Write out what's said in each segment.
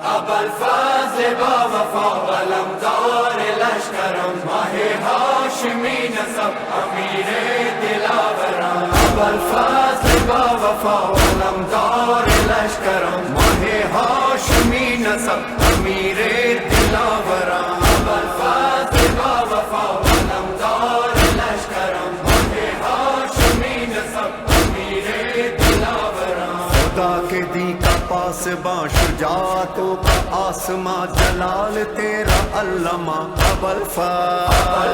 ابوالفضل با وفا علمدار لشکرم، ماه هاشمی نسب امیر دلاورم. ابوالفضل با وفا علمدار لشکرم، ماه هاشمی نسب امیر دلاورم. ابوالفضل با وفا علمدار لشکرم، ماه هاشمی نسب امیر دلاورم. خدا کے دی کا پاسباں شجاعتوں کا آسماں، جلال تیرا علامہ ابوالفضل.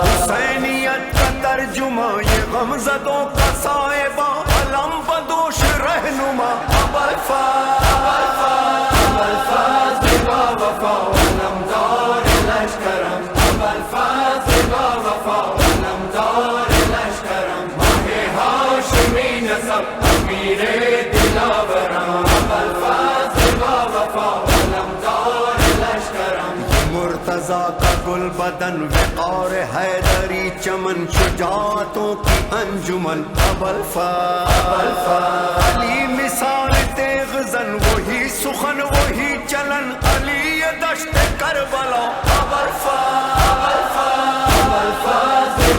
حسینیت کا ترجمہ یہ غمزدوں کا صاحباں، علم بدوش رہنما ابوالفضل با وفا علمدار لشکرم. ابوالفضل با وفا علمدار لشکرم، ماہ ہاشمی نسب امیر دلاورم. ابوالفضل با وفا علمدار لشکرم، مرتضیٰ کا گل بدن وقار حیدری چمن، شجاعتوں کی انجمن ابوالفضل. علی مثال تیغ زن، وہی سخن وہی چلن، علی دشت کربلا ابوالفضل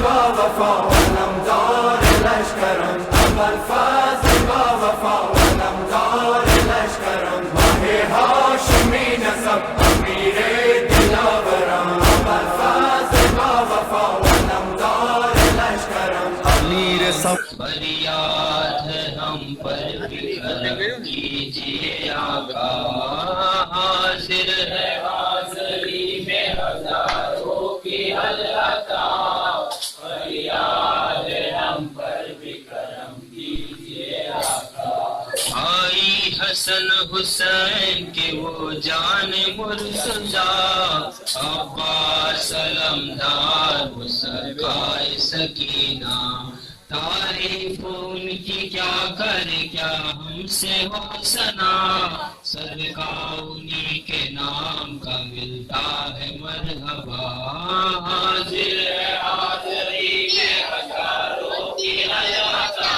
با وفا علمدار لشکرم. ابوالفضل با وفا علمدار لشکرم، ماہ ہاشمی نسب امیر دلاورم. ابوالفضل با وفا علمدار لشکرم، امیر سب. فریاد ہے ہم پر بھی کرم کیجیے آقا، حاضر ہے حاضری میں ہزاروں کی العطا. فریاد ہے ہم پر بھی کرم کیجیے آقا. آئی حسن حسین کے وہ جان مرتضیٰ، عباس علمدار وہ سرکار سکینہ. تعریف ان کی کیا کرے، کیا ہم سے ہو ثنا، صدقہ انہی کے نام کا ملتا ہے مرحبا. حاضر ہے حاضری میں ہزاروں کی العطا،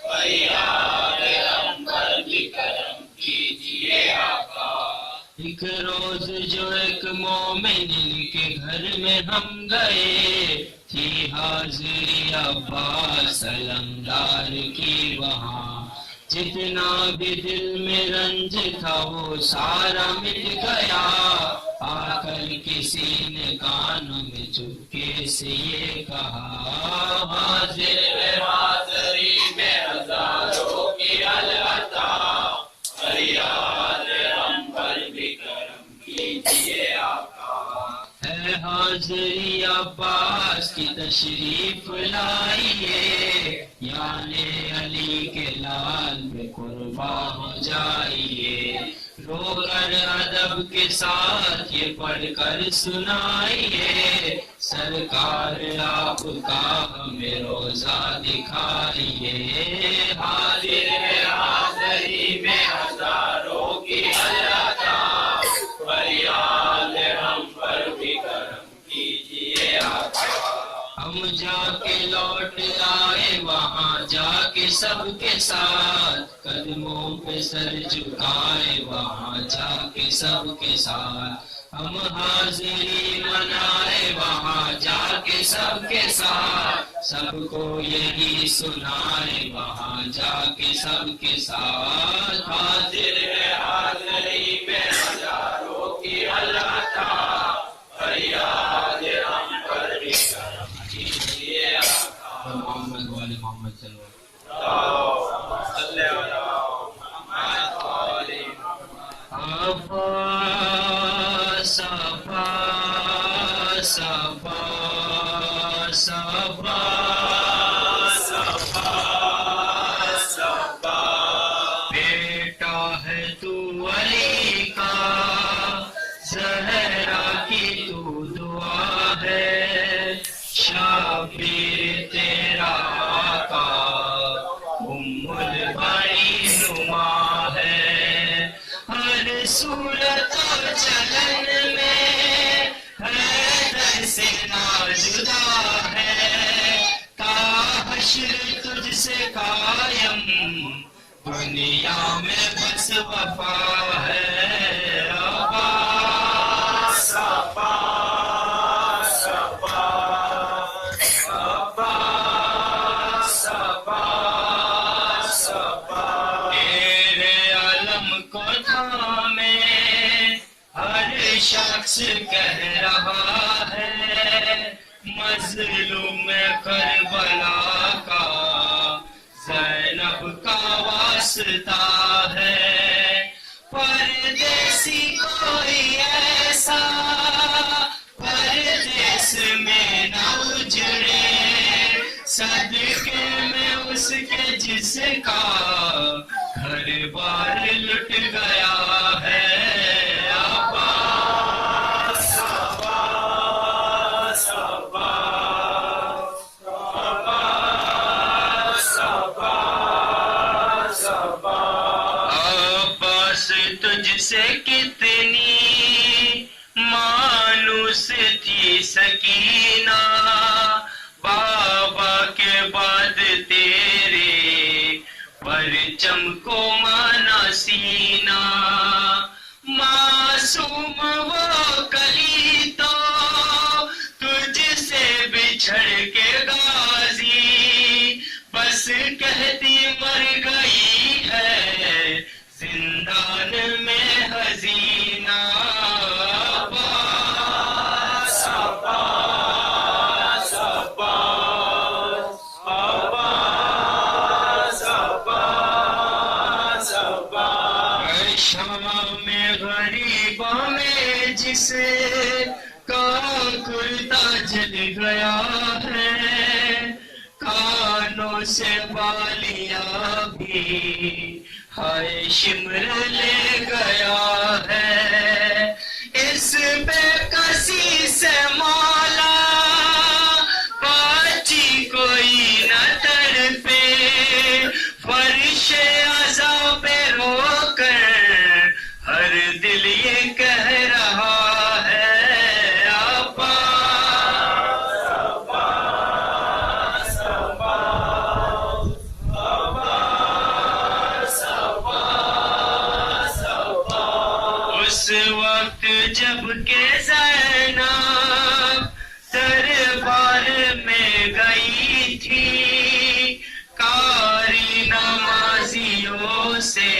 فریاد ہم پر بھی کرم کیجیے آقا. ایک روز جو ایک مومن کے گھر میں ہم گئے، تھی حاضری عباس علمدار کی وہاں. جتنا بھی دل میں رنج تھا وہ سارا مٹ گیا. آ کر کسی نے کانوں میں چپکے سے یہ کہا، حاضر ہے حاضری میں ہزاروں کی العطا. فریاد ہم پر بھی کرم کیجیے آقا. ہے حاضری عباس کی تشریف لائیے، یعنی علی کے لال پہ قرباں ہو جائیے. رو کر ادب کے ساتھ یہ پڑھ کر سنائیے، سرکار آپ کا ہمیں روزہ دکھائیے. حاضر ہے حاضری میں ہزاروں کی العطا، فریاد ہم پر بھی کرم کیجیے آقا. ہم جا کے لوٹ آئے وہاں جا کے سب کے ساتھ، قدموں پہ سر جھکائے وہاں جا کے سب کے ساتھ. ہم حاضری منائے وہاں جا کے سب کے ساتھ، سب کو یہی سنائے وہاں جا کے سب کے ساتھ. حاضر ہے حاضری میں ہزاروں کی العطا، فریاد ہم پر بھی کرم کیجیے آقا. محمد والے محمد صلی اللہ علیہ وسلم. صفا صفا صفا صفا صفا، بیٹا ہے تو علی کا، زہرا کی تو دعا ہے، شابیر تیرا آقا ام البری نما ہے. ہر صورت و چلن میں ہے سے نہ جدا ہے، تا حشر تجھ سے قائم دنیا میں بس وفا ہے۔ عباس عباس عباس عباس عباس عباس، تیرے علم کو تھامے ہر شخص کہہ رہا ہے، مظلوم کربلا کا زینب کا واسطہ ہے۔ پردیسی کوئی ایسا پردیس میں نہ اجڑے، صدقے میں اس کے جس کا گھر بار لٹ گیا ہے۔ عباس عباس عباس عباس عباس عباس، تجھ سے کتنی مانوس تھی سکینہ، بابا کے بعد تیرے پرچم کو مانا سینہ، معصوم وہ کلی تو تجھ سے بچھڑ کے غازی، بس کہتی مر گئی ہے زندان میں حزینہ۔ عباس عباس عباس عباس عباس عباس، شام غریبوں میں جسے کا کرتا جل گیا ہے، کانوں سے بالیاں بھی ہائے شمر لے گیا ہے، اس بے کسی سے مولا باچی کوئی نہ تڑپے، فرش عذاب رو کر ہر دل یہ کہہ رہا ہے۔ عباس عباس عباس عباس عباس عباس، اس وقت جب کہ زینب دربار میں گئی تھی، قاری نمازیوں سے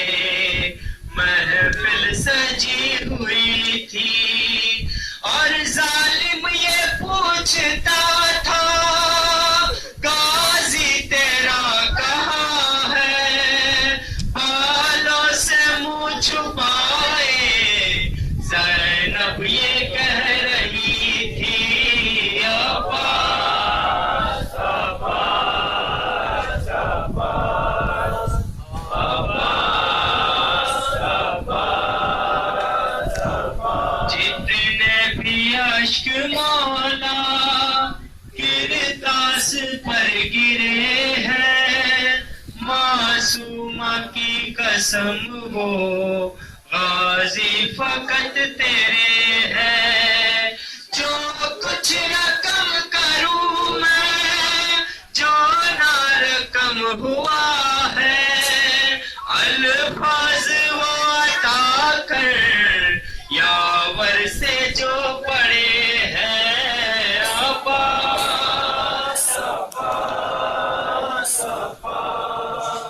محفل سجی ہوئی تھی، اور ظالم یہ پوچھتا تھا غازی تیرا کہاں ہے، بالوں سے منہ چھپائے زینب یہ کہہ رہی تھی۔ عباس عباس عباس عباس عباس عباس، جتنے بھی اشک مولا کرتاس پر گرے ہیں، معصومہ کی قسم وہ غازی فقط تیرے ہے، جو کچھ رقم کروں میں جو نہ رقم ہوا ہے، الفاظ وہ عطا کر یاور سے جو پڑے ہیں۔ عباس عباس عباس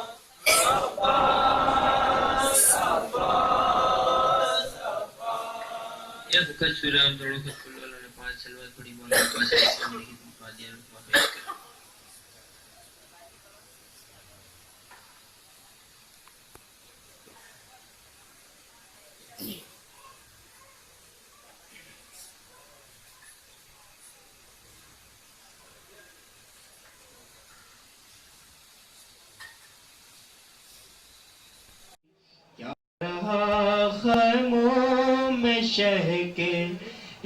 عباس عباس عباس، یہ بکت سورام توڑوں کے کل والا نے 5 سلوات پڑھی، مولا عباس علیہ السلام نے خدمت فادیہ رکھوا پیش کر۔ خیموں میں شہ کے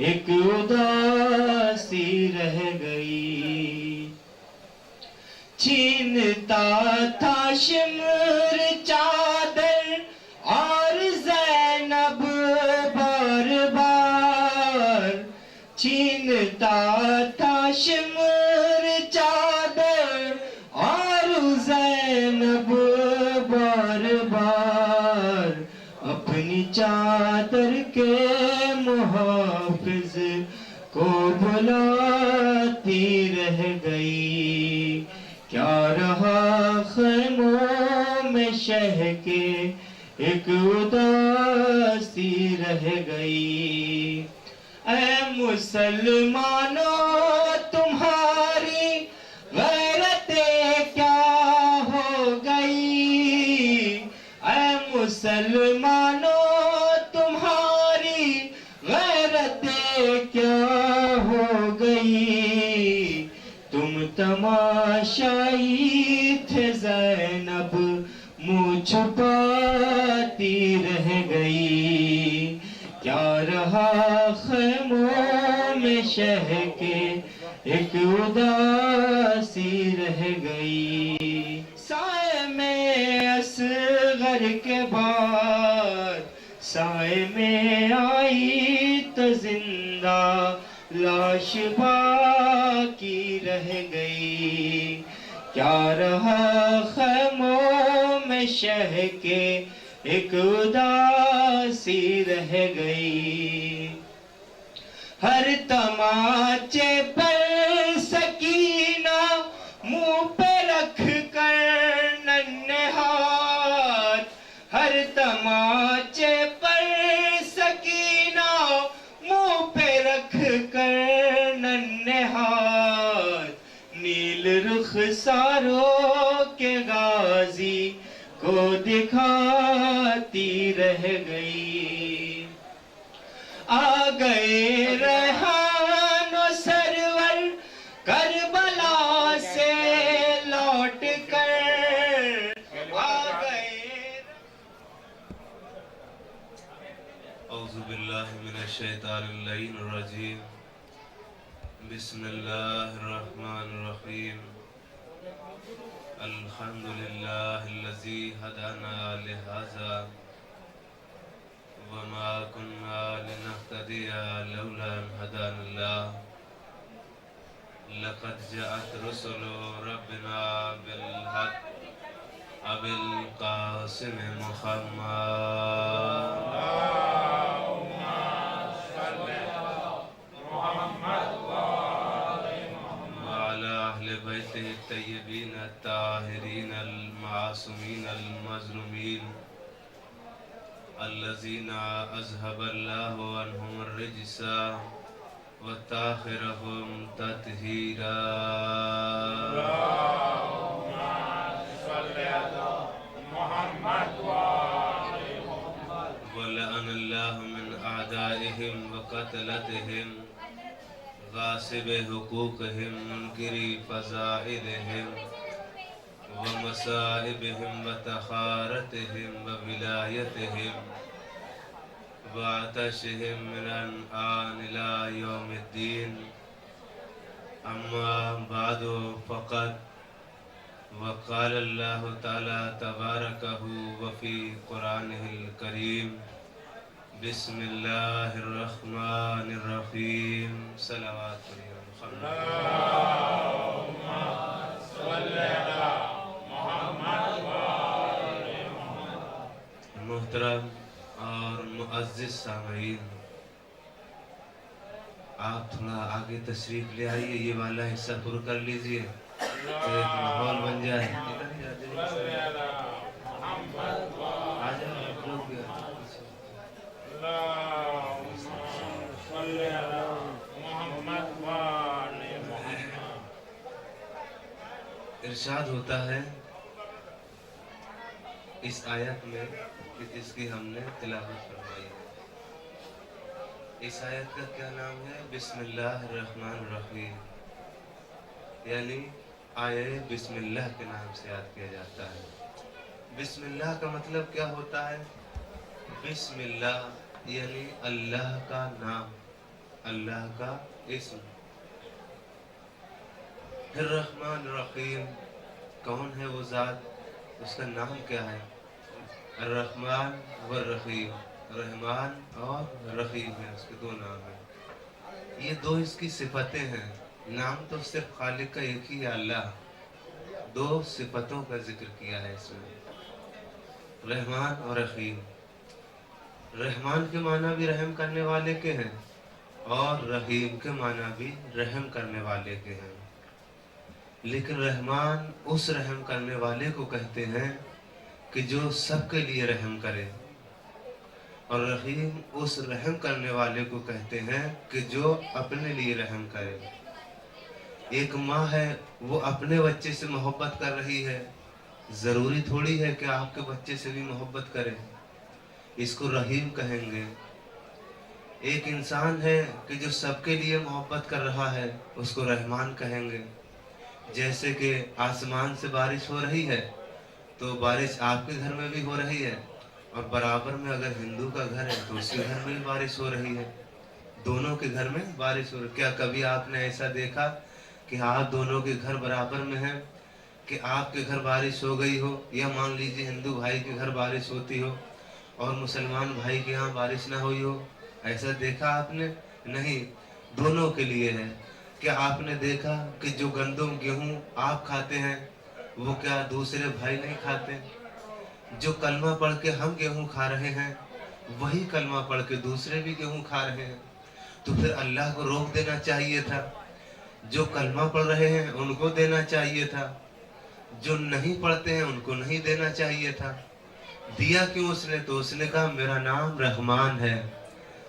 ایک اداسی رہ گئی، چھینتا تھا شمر چادر اور زینب بار بار، چھین کرتا تھا شمر چادر اور زینب بار بار اپنی چادر کے محافظ کو بلاتی رہ گئی. کیا رہا خیموں میں شہ کے ایک اداسی رہ گئی. اے مسلمانوں تمہاری غیرتیں کیا ہو گئی. اے مسلمانوں تمہاری غیرتیں کیا ہو گئی. تم تماشائی تھے زینب منہ چھپاتی رہ گئی. کیا رہا خیموں میں شہ کے ایک اداسی رہ گئی. سائے میں اصغر کے بعد سائے میں آئی تو زندہ لاش باقی رہ گئی. کیا رہا خیموں میں شہ کے ایک اداسی رہ گئی. ہر تماچے پر سکینہ منہ پہ رکھ کر ننھے ہاتھ. ہر تماچے پر سکینہ منہ پہ رکھ کر ننھے ہاتھ. نیل رخساروں کے غازی کو دکھاتی رہ گئی. آ گئے ریحان و سرور کربلا سے لوٹ کر. آ گئے. اعوذ باللہ من الشیطان اللعین الرجیم. بسم اللہ الرحمن الرحیم. الحمد للہ الذی ہدانا لہذا وما كنا لنهتدي لولا ان هدانا الله. لقد جاءت رسل ربنا بالحق ابي القاسم محمد. وعلى اهل بيته الطيبين الطاهرين المعصومين المظلومين الذين أذهب الله عنهم الرجس وطهرهم تطهيرا. اللهم صل على محمد وآل محمد. ولعن الله من أعدائهم وقتلتهم غاصب حقوقهم منكر فضائلهم ومصائبهم وتخارتهم وولايتهم وعطشهم من الآن إلى يوم الدين. أما بعد فقد وقال الله تعالى تباركه وفي قرآنه الكريم. بسم الله الرحمن الرحيم. صلوات محمد. اللهم صل على محترم اور معزز سامعین، آپ تھوڑا آگے تشریف لے آئیے، یہ والا حصہ پر کر لیجئے تو ایک ماحول بن جائے. ارشاد ہوتا ہے اس آیت میں جس کی ہم نے تلاوت فرمائی ہے. اس آیت کا کیا نام ہے؟ بسم اللہ الرحمن الرحیم، یعنی آیہ بسم اللہ کے نام سے یاد کیا جاتا ہے. بسم اللہ کا مطلب کیا ہوتا ہے؟ بسم اللہ یعنی اللہ کا نام، اللہ کا اسم. الرحمن الرحیم، کون ہے وہ ذات، اس کا نام کیا ہے؟ الرحمن والرحیم، رحمان اور رحیم ہے، اس کے دو نام ہیں. یہ دو اس کی صفتیں ہیں. نام تو صرف خالق کا ایک ہی ہے اللہ. دو صفتوں کا ذکر کیا ہے اس میں, رحمان اور رحیم. رحمان کے معنی بھی رحم کرنے والے کے ہیں اور رحیم کے معنی بھی رحم کرنے والے کے ہیں. لیکن رحمان اس رحم کرنے والے کو کہتے ہیں کہ جو سب کے لیے رحم کرے, اور رحیم اس رحم کرنے والے کو کہتے ہیں کہ جو اپنے لیے رحم کرے. ایک ماں ہے, وہ اپنے بچے سے محبت کر رہی ہے, ضروری تھوڑی ہے کہ آپ کے بچے سے بھی محبت کرے, اس کو رحیم کہیں گے. ایک انسان ہے کہ جو سب کے لیے محبت کر رہا ہے, اس کو رحمان کہیں گے. جیسے کہ آسمان سے بارش ہو رہی ہے تو بارش آپ کے گھر میں بھی ہو رہی ہے, اور برابر میں اگر ہندو کا گھر ہے تو اس کے گھر میں بھی بارش ہو رہی ہے. دونوں کے گھر میں بارش ہو رہی ہے. کیا کبھی آپ نے ایسا دیکھا کہ آپ دونوں کے گھر برابر میں ہیں, کہ آپ کے گھر بارش ہو گئی ہو, یا مان لیجیے ہندو بھائی کے گھر بارش ہوتی ہو اور مسلمان بھائی کے یہاں بارش نہ ہوئی ہو؟ ایسا دیکھا آپ نے؟ نہیں, دونوں کے لیے ہے. کیا آپ نے دیکھا کہ جو گندم گیہوں آپ کھاتے ہیں وہ کیا دوسرے بھائی نہیں کھاتے؟ جو کلمہ پڑھ کے ہم گیہوں کھا رہے ہیں وہی کلمہ پڑھ کے دوسرے بھی گیہوں کھا رہے ہیں. تو پھر اللہ کو روک دینا چاہیے تھا. جو کلمہ پڑھ رہے ہیں ان کو دینا چاہیے تھا, جو نہیں پڑھتے ہیں ان کو نہیں دینا چاہیے تھا. دیا کیوں اس نے؟ تو اس نے کہا میرا نام رحمان ہے.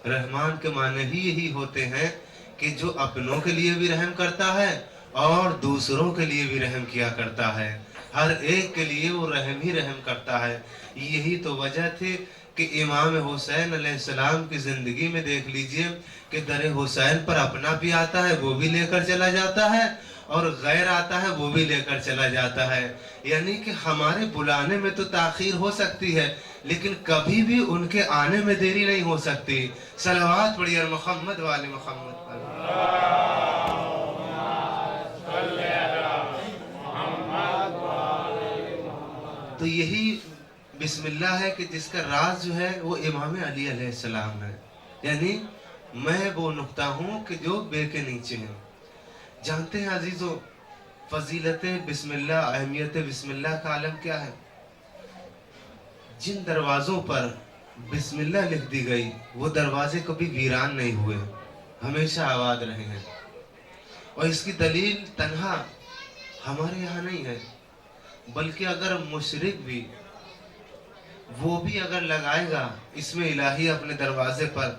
رحمان کے معنی ہی یہی ہوتے ہیں کہ جو اپنوں کے لیے بھی رحم کرتا ہے اور دوسروں کے لیے بھی رحم کیا کرتا ہے. ہر ایک کے لیے وہ رحم ہی رحم کرتا ہے. یہی تو وجہ تھی کہ امام حسین علیہ السلام کی زندگی میں دیکھ لیجئے کہ در حسین پر اپنا بھی آتا ہے وہ بھی لے کر چلا جاتا ہے, اور غیر آتا ہے وہ بھی لے کر چلا جاتا ہے. یعنی کہ ہمارے بلانے میں تو تاخیر ہو سکتی ہے لیکن کبھی بھی ان کے آنے میں دیری نہیں ہو سکتی. صلوات پڑھیے محمد والے محمد پر. تو یہی بسم اللہ ہے کہ جس کا راز جو ہے وہ امام علی علیہ السلام ہے. یعنی میں وہ نقطہ ہوں کہ جو بے کے نیچے ہیں. جانتے ہیں عزیزو, فضیلت بسم اللہ, اہمیت بسم اللہ کا عالم کیا ہے؟ جن دروازوں پر بسم اللہ لکھ دی گئی وہ دروازے کبھی ویران نہیں ہوئے, ہمیشہ آباد رہے ہیں. اور اس کی دلیل تنہا ہمارے یہاں نہیں ہے, بلکہ اگر مشرک بھی وہ بھی اگر لگائے گا اس میں الہی اپنے دروازے پر,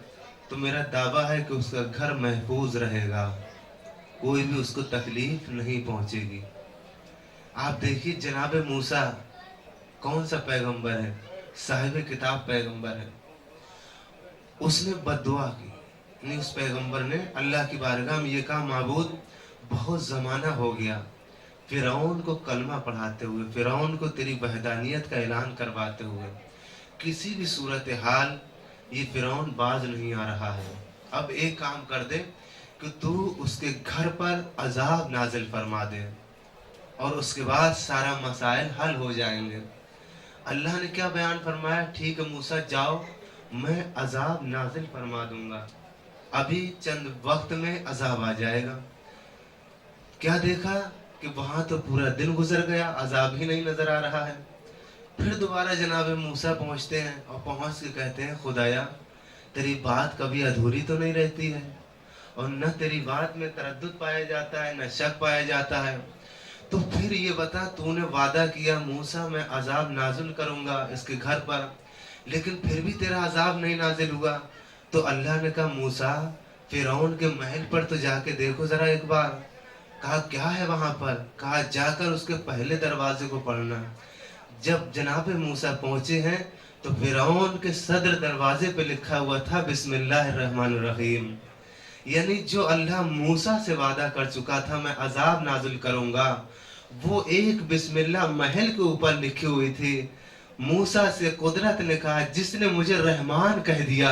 تو میرا دعویٰ ہے کہ اس کا گھر محفوظ رہے گا, کوئی بھی اس کو تکلیف نہیں پہنچے گی. آپ دیکھیے جناب موسیٰ کون سا پیغمبر ہے؟ صاحب کتاب پیغمبر ہے. اس نے بد دعا کی, نہیں اس پیغمبر نے اللہ کی بارگاہ میں یہ کہا معبود بہت زمانہ ہو گیا فرعون کو کلمہ پڑھاتے ہوئے, فرعون کو تیری وحدانیت کا اعلان کرواتے ہوئے, کسی بھی صورتحال یہ فرعون باز نہیں آ رہا ہے. اب ایک کام کر دے کہ تو اس کے گھر پر عذاب نازل فرما دے اور اس کے بعد سارا مسائل حل ہو جائیں گے. اللہ نے کیا بیان فرمایا؟ ٹھیک ہے موسیٰ جاؤ, میں عذاب نازل فرما دوں گا, ابھی چند وقت میں عذاب آ جائے گا. کیا دیکھا کہ وہاں تو پورا دن گزر گیا, عذاب ہی نہیں نظر آ رہا ہے. پھر دوبارہ جناب موسیٰ پہنچتے ہیں اور پہنچ کے کہتے ہیں خدایا تیری بات کبھی ادھوری تو نہیں رہتی ہے, اور نہ تیری بات میں تردد پایا جاتا ہے نہ شک پایا جاتا ہے. تو پھر یہ بتا, تو نے وعدہ کیا موسیٰ میں عذاب نازل کروں گا اس کے گھر پر, لیکن پھر بھی تیرا عذاب نہیں نازل ہوا. تو اللہ نے کہا موسیٰ فرعون کے محل پر تو جا کے دیکھو ذرا ایک بار. کہا کیا ہے وہاں پر؟ کہا جا کر اس کے پہلے دروازے کو پڑھنا. جب جناب موسیٰ پہنچے ہیں تو فرعون کے صدر دروازے پہ لکھا ہوا تھا بسم اللہ الرحمن الرحیم. یعنی جو اللہ موسیٰ سے وعدہ کر چکا تھا میں عذاب نازل کروں گا, وہ ایک بسم اللہ محل کے اوپر لکھی ہوئی تھی. موسیٰ سے قدرت نے کہا جس نے مجھے رحمان کہہ دیا,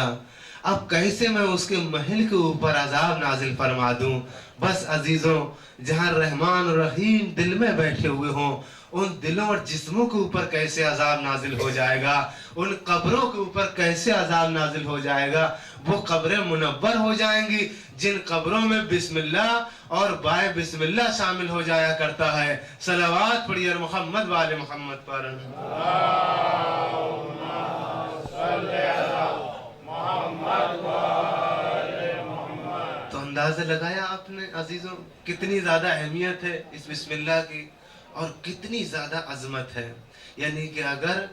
अब कैसे मैं उसके महल के ऊपर अजाब नाजिल फरमा दूं। बस अजीजों, जहां रहमान और रहीम दिल में बैठे हुए हों, उन दिलों और जिस्मों के ऊपर कैसे अजाब नाजिल हो जाएगा, उन कब्रों के ऊपर कैसे अजाब नाजिल हो जाएगा। वो कब्रें मुनव्वर हो जाएंगी जिन कब्रों में बिस्मिल्लाह और बाय बिस्मिल्लाह शामिल हो जाया करता है। सलावत पढ़िए मोहम्मद वाले मोहम्मद पर। तो अंदाजा लगाया आपने अजीजों कितनी ज्यादा अहमियत है इस बिस्मिल्लाह की और कितनी ज्यादा अजमत है। यानी कि अगर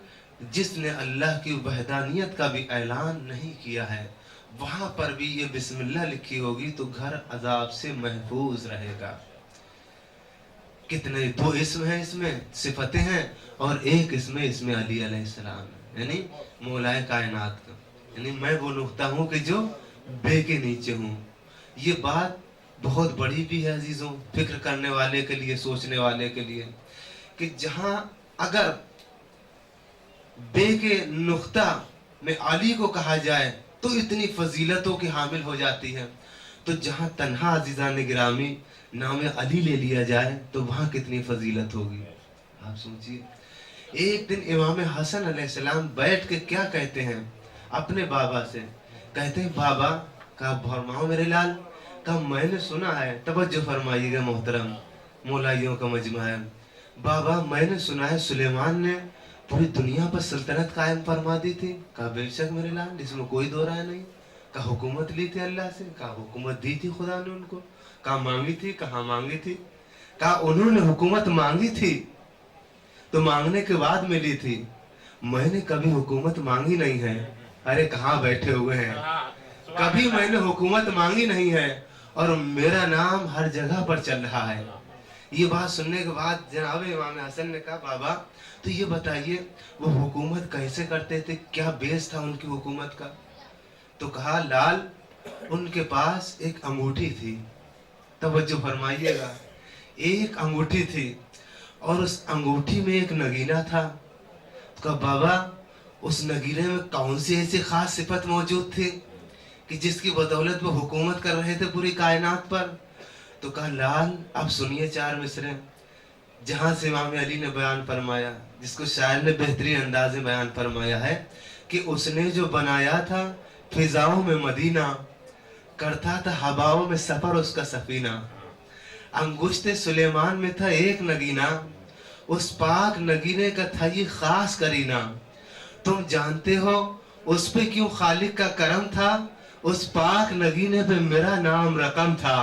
जिसने अल्लाह की वहदानियत का भी ऐलान नहीं किया है, वहां पर भी ये बिस्मिल्लाह लिखी होगी तो घर अजाब से महफूज रहेगा। कितने दो इसम हैं, इसमें सिफतें हैं और एक इसमें अली अलैहिस्सलाम यानी मौलाए कायनात का, यानी मैं वो नुक्ता हूँ कि जो बे के नीचे हूँ। ये बात बहुत बड़ी भी है अजीजों, फिक्र करने वाले के लिए, सोचने वाले के लिए, कि जहां अगर बे के नुक्ता में अली को कहा जाए तो इतनी फजीलतों की हामिल हो जाती है, तो जहां तन्हा अजीजान गिरामी नाम अली ले लिया जाए तो वहां कितनी फजीलत होगी। आप सोचिए, एक दिन इमाम हसन अलैहिस्सलाम बैठ के क्या कहते हैं अपने बाबा से, कहते हैं बाबा का फरमाओ मेरे लाल का मैंने सुना है, तवज्जो फरमाइएगा मोहतरम, मौलाइयों का मजमा है, बाबा मैंने सुना है सुलेमान ने पूरी दुनिया पर सल्तनत कायम फरमा दी थी। कहा बेशक मेरे लाल, इसमें कोई दो राय नहीं। कहा हुकूमत ली थी अल्लाह से, कहा हुकूमत दी थी खुदा ने उनको, कहा मांगी थी, कहा मांगी थी, कहा उन्होंने हुकूमत मांगी थी तो मांगने के बाद मिली थी, मैंने कभी हुकूमत मांगी नहीं है। अरे कहाँ बैठे हुए हैं, कभी मैंने हुकूमत मांगी नहीं है और मेरा नाम हर जगह पर चल रहा है। ये बात सुनने के बाद जनाब इमाम हसन ने कहा बाबा तो ये बताइए वो हुकूमत कैसे करते थे, क्या बेस था उनकी हुकूमत का। तो कहा लाल उनके पास एक अंगूठी थी, तवज्जो फरमाइएगा, एक अंगूठी थी और उस अंगूठी में एक नगीना था। तो कहा बाबा उस नगीने में कौन सी ऐसी खास सिफत मौजूद थी कि जिसकी बदौलत वो हुकूमत कर रहे थे पूरी कायनात पर। तो कहा लाल अब सुनिए चार मिसरे जहां से इमाम अली ने बयान फरमाया, जिसको शायर ने बेहतरीन अंदाज में बयान फरमाया है कि उसने जो बनाया था फिजाओं में मदीना, करता था हवाओं में सफर उसका सफीना। अंगुश्ते सुलेमान में था एक नगीना, उस पाक नगीने का था ये खास करीना। तुम जानते हो उस पे क्यों खालिक का करम था, उस पाक नगीने पे मेरा नाम रकम था।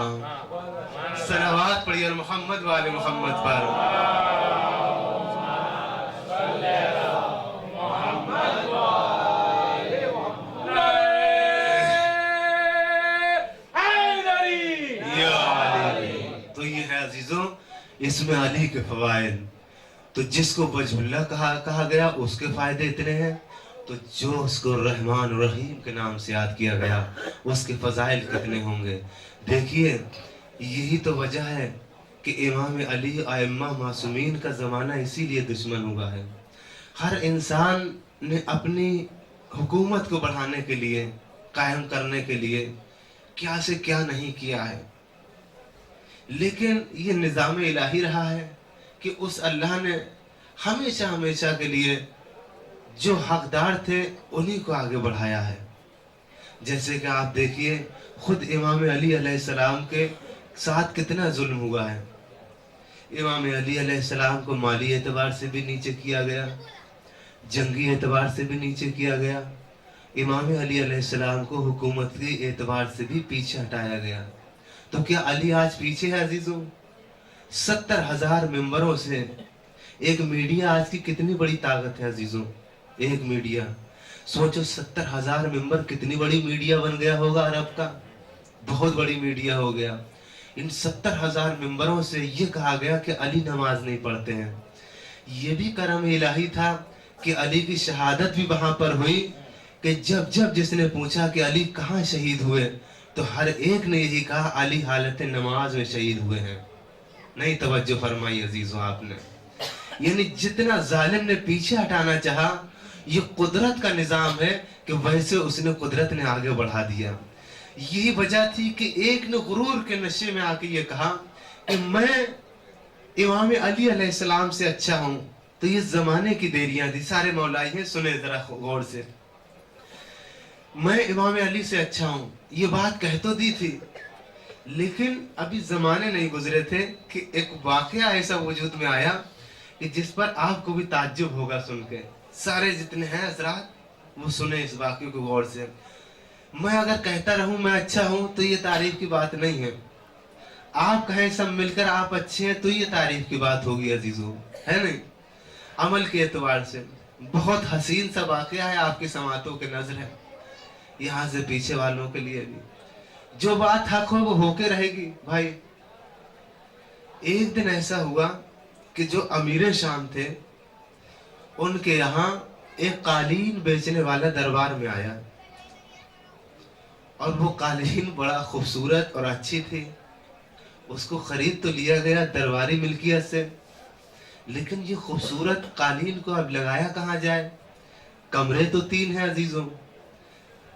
सलावत पढ़िए मोहम्मद वाले मोहम्मद पर। तो ये है अजीजों इसमें अली के फवाइद। तो जिसको वजहुल्लाह कहा गया उसके फायदे इतने हैं, तो जो उसको रहमान और रहीम के नाम से याद किया गया उसके फजाइल कितने होंगे। देखिए यही तो वजह है कि इमाम अली आइम्मा मासूमीन का ज़माना इसीलिए दुश्मन हुआ है। हर इंसान ने अपनी हुकूमत को बढ़ाने के लिए, कायम करने के लिए क्या से क्या नहीं किया है, लेकिन ये निज़ाम इलाही रहा है कि उस अल्लाह ने हमेशा हमेशा के लिए जो हकदार थे उन्हीं को आगे बढ़ाया है। जैसे कि आप देखिए खुद इमाम अली अलैहिस्सलाम के साथ कितना जुल्म हुआ है। इमाम अली अलैहिस्सलाम को माली एतबार से भी नीचे किया गया, जंगी एतबार से भी नीचे किया गया। इमाम अली अलैहिस्सलाम को हुकूमत के एतबार से भी पीछे हटाया गया। तो क्या अली आज पीछे है अजीजों? 70,000 मेंबरों से एक मीडिया आज की कितनी बड़ी ताकत है अजीजों। एक मीडिया सोचो 70,000 मेंबर, कितनी बड़ी मीडिया बन गया होगा अरब का, बहुत बड़ी मीडिया हो गया। इन 70,000 मेंबरों से ये कहा गया कि अली नमाज नहीं पढ़ते हैं। ये भी करम इलाही था कि अली की शहादत भी वहां पर हुई कि जब जब जिसने पूछा कि अली कहाँ शहीद हुए तो हर एक ने यही कहा अली हालत नमाज में शहीद हुए हैं। नहीं तवज्जो फरमाई अजीजों आपने, यानी जितना जालिम ने पीछे हटाना चाहा یہ قدرت کا نظام ہے کہ ویسے اس نے قدرت نے آگے بڑھا دیا. یہی وجہ تھی کہ ایک نے غرور کے نشے میں آ کے یہ کہا کہ میں امام علی علیہ السلام سے اچھا ہوں. تو یہ زمانے کی دیریاں تھی. سارے مولائی ہیں، سنیں ذرا غور سے. میں امام علی سے اچھا ہوں، یہ بات کہہ تو دی تھی، لیکن ابھی زمانے نہیں گزرے تھے کہ ایک واقعہ ایسا وجود میں آیا کہ جس پر آپ کو بھی تعجب ہوگا سن کے. سارے جتنے ہیں حضرات وہ سنیں اس واقعے کو غور سے. میں اگر کہتا رہوں میں اچھا ہوں تو یہ تعریف کی بات نہیں ہے. آپ کہیں سب مل کر آپ اچھے ہیں تو یہ تعریف کی بات ہوگی عزیزو، ہے نہیں؟ عمل کے اعتبار سے بہت حسین سا واقعہ ہے، آپ کی سماعتوں کے نظر ہے، یہاں سے پیچھے والوں کے لیے بھی. جو بات حق ہو وہ ہو کے رہے گی بھائی. ایک دن ایسا ہوا کہ جو امیر شام تھے ان کے یہاں ایک قالین بیچنے والا دربار میں آیا، اور وہ قالین بڑا خوبصورت اور اچھی تھی. اس کو خرید تو لیا گیا درباری ملکیت سے، لیکن یہ خوبصورت قالین کو اب لگایا کہاں جائے؟ کمرے تو 3 ہیں عزیزوں.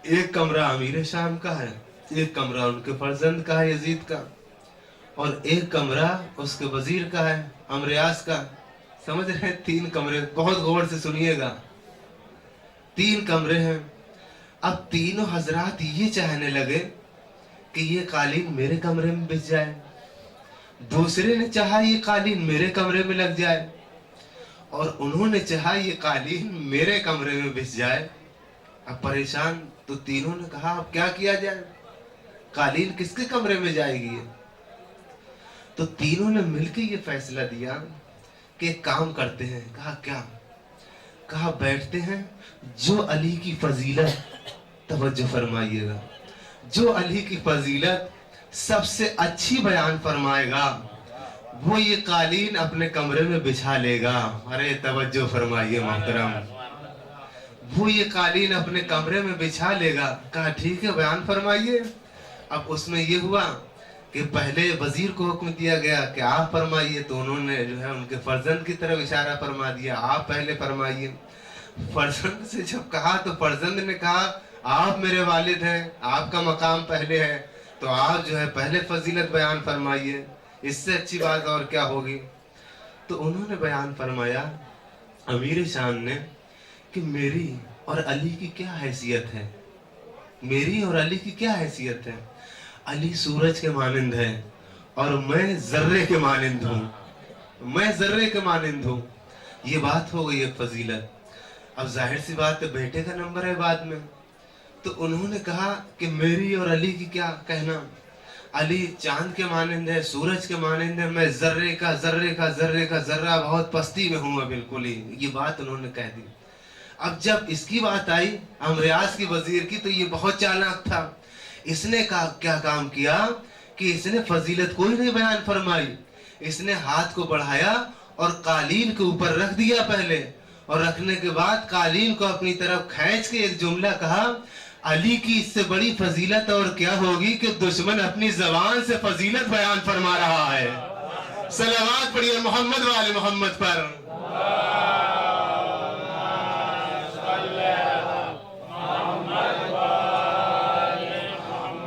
ایک کمرہ امیر شام کا ہے، ایک کمرہ ان کے فرزند کا ہے یزید کا، اور ایک کمرہ اس کے وزیر کا ہے امریاس کا. سمجھ رہے ہیں؟ 3 کمرے. بہت غور سے سنیے گا. 3 کمرے ہیں. اب تینوں حضرات یہ چاہنے لگے کہ یہ قالین میرے کمرے میں بچ جائے. دوسرے نے چاہا یہ قالین میرے کمرے میں لگ جائے، اور انہوں نے چاہا یہ قالین میرے کمرے میں بچ جائے. اب پریشان تو تینوں نے کہا اب کیا کیا جائے، قالین کس کے کمرے میں جائے گی؟ تو تینوں نے مل کے یہ فیصلہ دیا کہ ایک کام کرتے ہیں. کہا کیا؟ کہا بیٹھتے ہیں، جو علی کی فضیلت، توجہ فرمائیے گا، جو علی کی فضیلت سب سے اچھی بیان فرمائے گا وہ یہ قالین اپنے کمرے میں بچھا لے گا. ارے توجہ فرمائیے محترم، وہ یہ قالین اپنے کمرے میں بچھا لے گا. کہا ٹھیک ہے بیان فرمائیے. اب اس میں یہ ہوا کہ پہلے وزیر کو حکم دیا گیا کہ آپ فرمائیے، تو انہوں نے جو ہے ان کے فرزند کی طرف اشارہ فرما دیا، آپ پہلے فرمائیے. فرزند سے جب کہا تو فرزند نے کہا آپ میرے والد ہیں، آپ کا مقام پہلے ہے، تو آپ جو ہے پہلے فضیلت بیان فرمائیے، اس سے اچھی بات اور کیا ہوگی. تو انہوں نے بیان فرمایا امیر شام نے کہ میری اور علی کی کیا حیثیت ہے، میری اور علی کی کیا حیثیت ہے. علی سورج کے مانند ہے اور میں ذرے کے مانند ہوں، میں ذرے کے مانند ہوں. یہ بات ہو گئی ایک فضیلت. اب ظاہر سی بات ہے بیٹے کا نمبر ہے بعد میں. تو انہوں نے کہا کہ میری اور علی کی کیا کہنا، علی چاند کے مانند ہے، سورج کے مانند ہے، میں ذرے کا ذرے کا ذرے کا ذرہ، بہت پستی میں ہوں میں بالکل ہی. یہ بات انہوں نے کہہ دی. اب جب اس کی بات آئی امریاس کی وزیر کی تو یہ بہت چالاک تھا. اس نے کیا کام کیا کہ اس نے فضیلت کوئی نہیں بیان فرمائی، اس نے ہاتھ کو بڑھایا اور قالین کے اوپر رکھ دیا پہلے، اور رکھنے کے بعد قالین کو اپنی طرف کھینچ کے ایک جملہ کہا علی کی اس سے بڑی فضیلت اور کیا ہوگی کہ دشمن اپنی زبان سے فضیلت بیان فرما رہا ہے. صلوات پڑھیے محمد و آل محمد پر.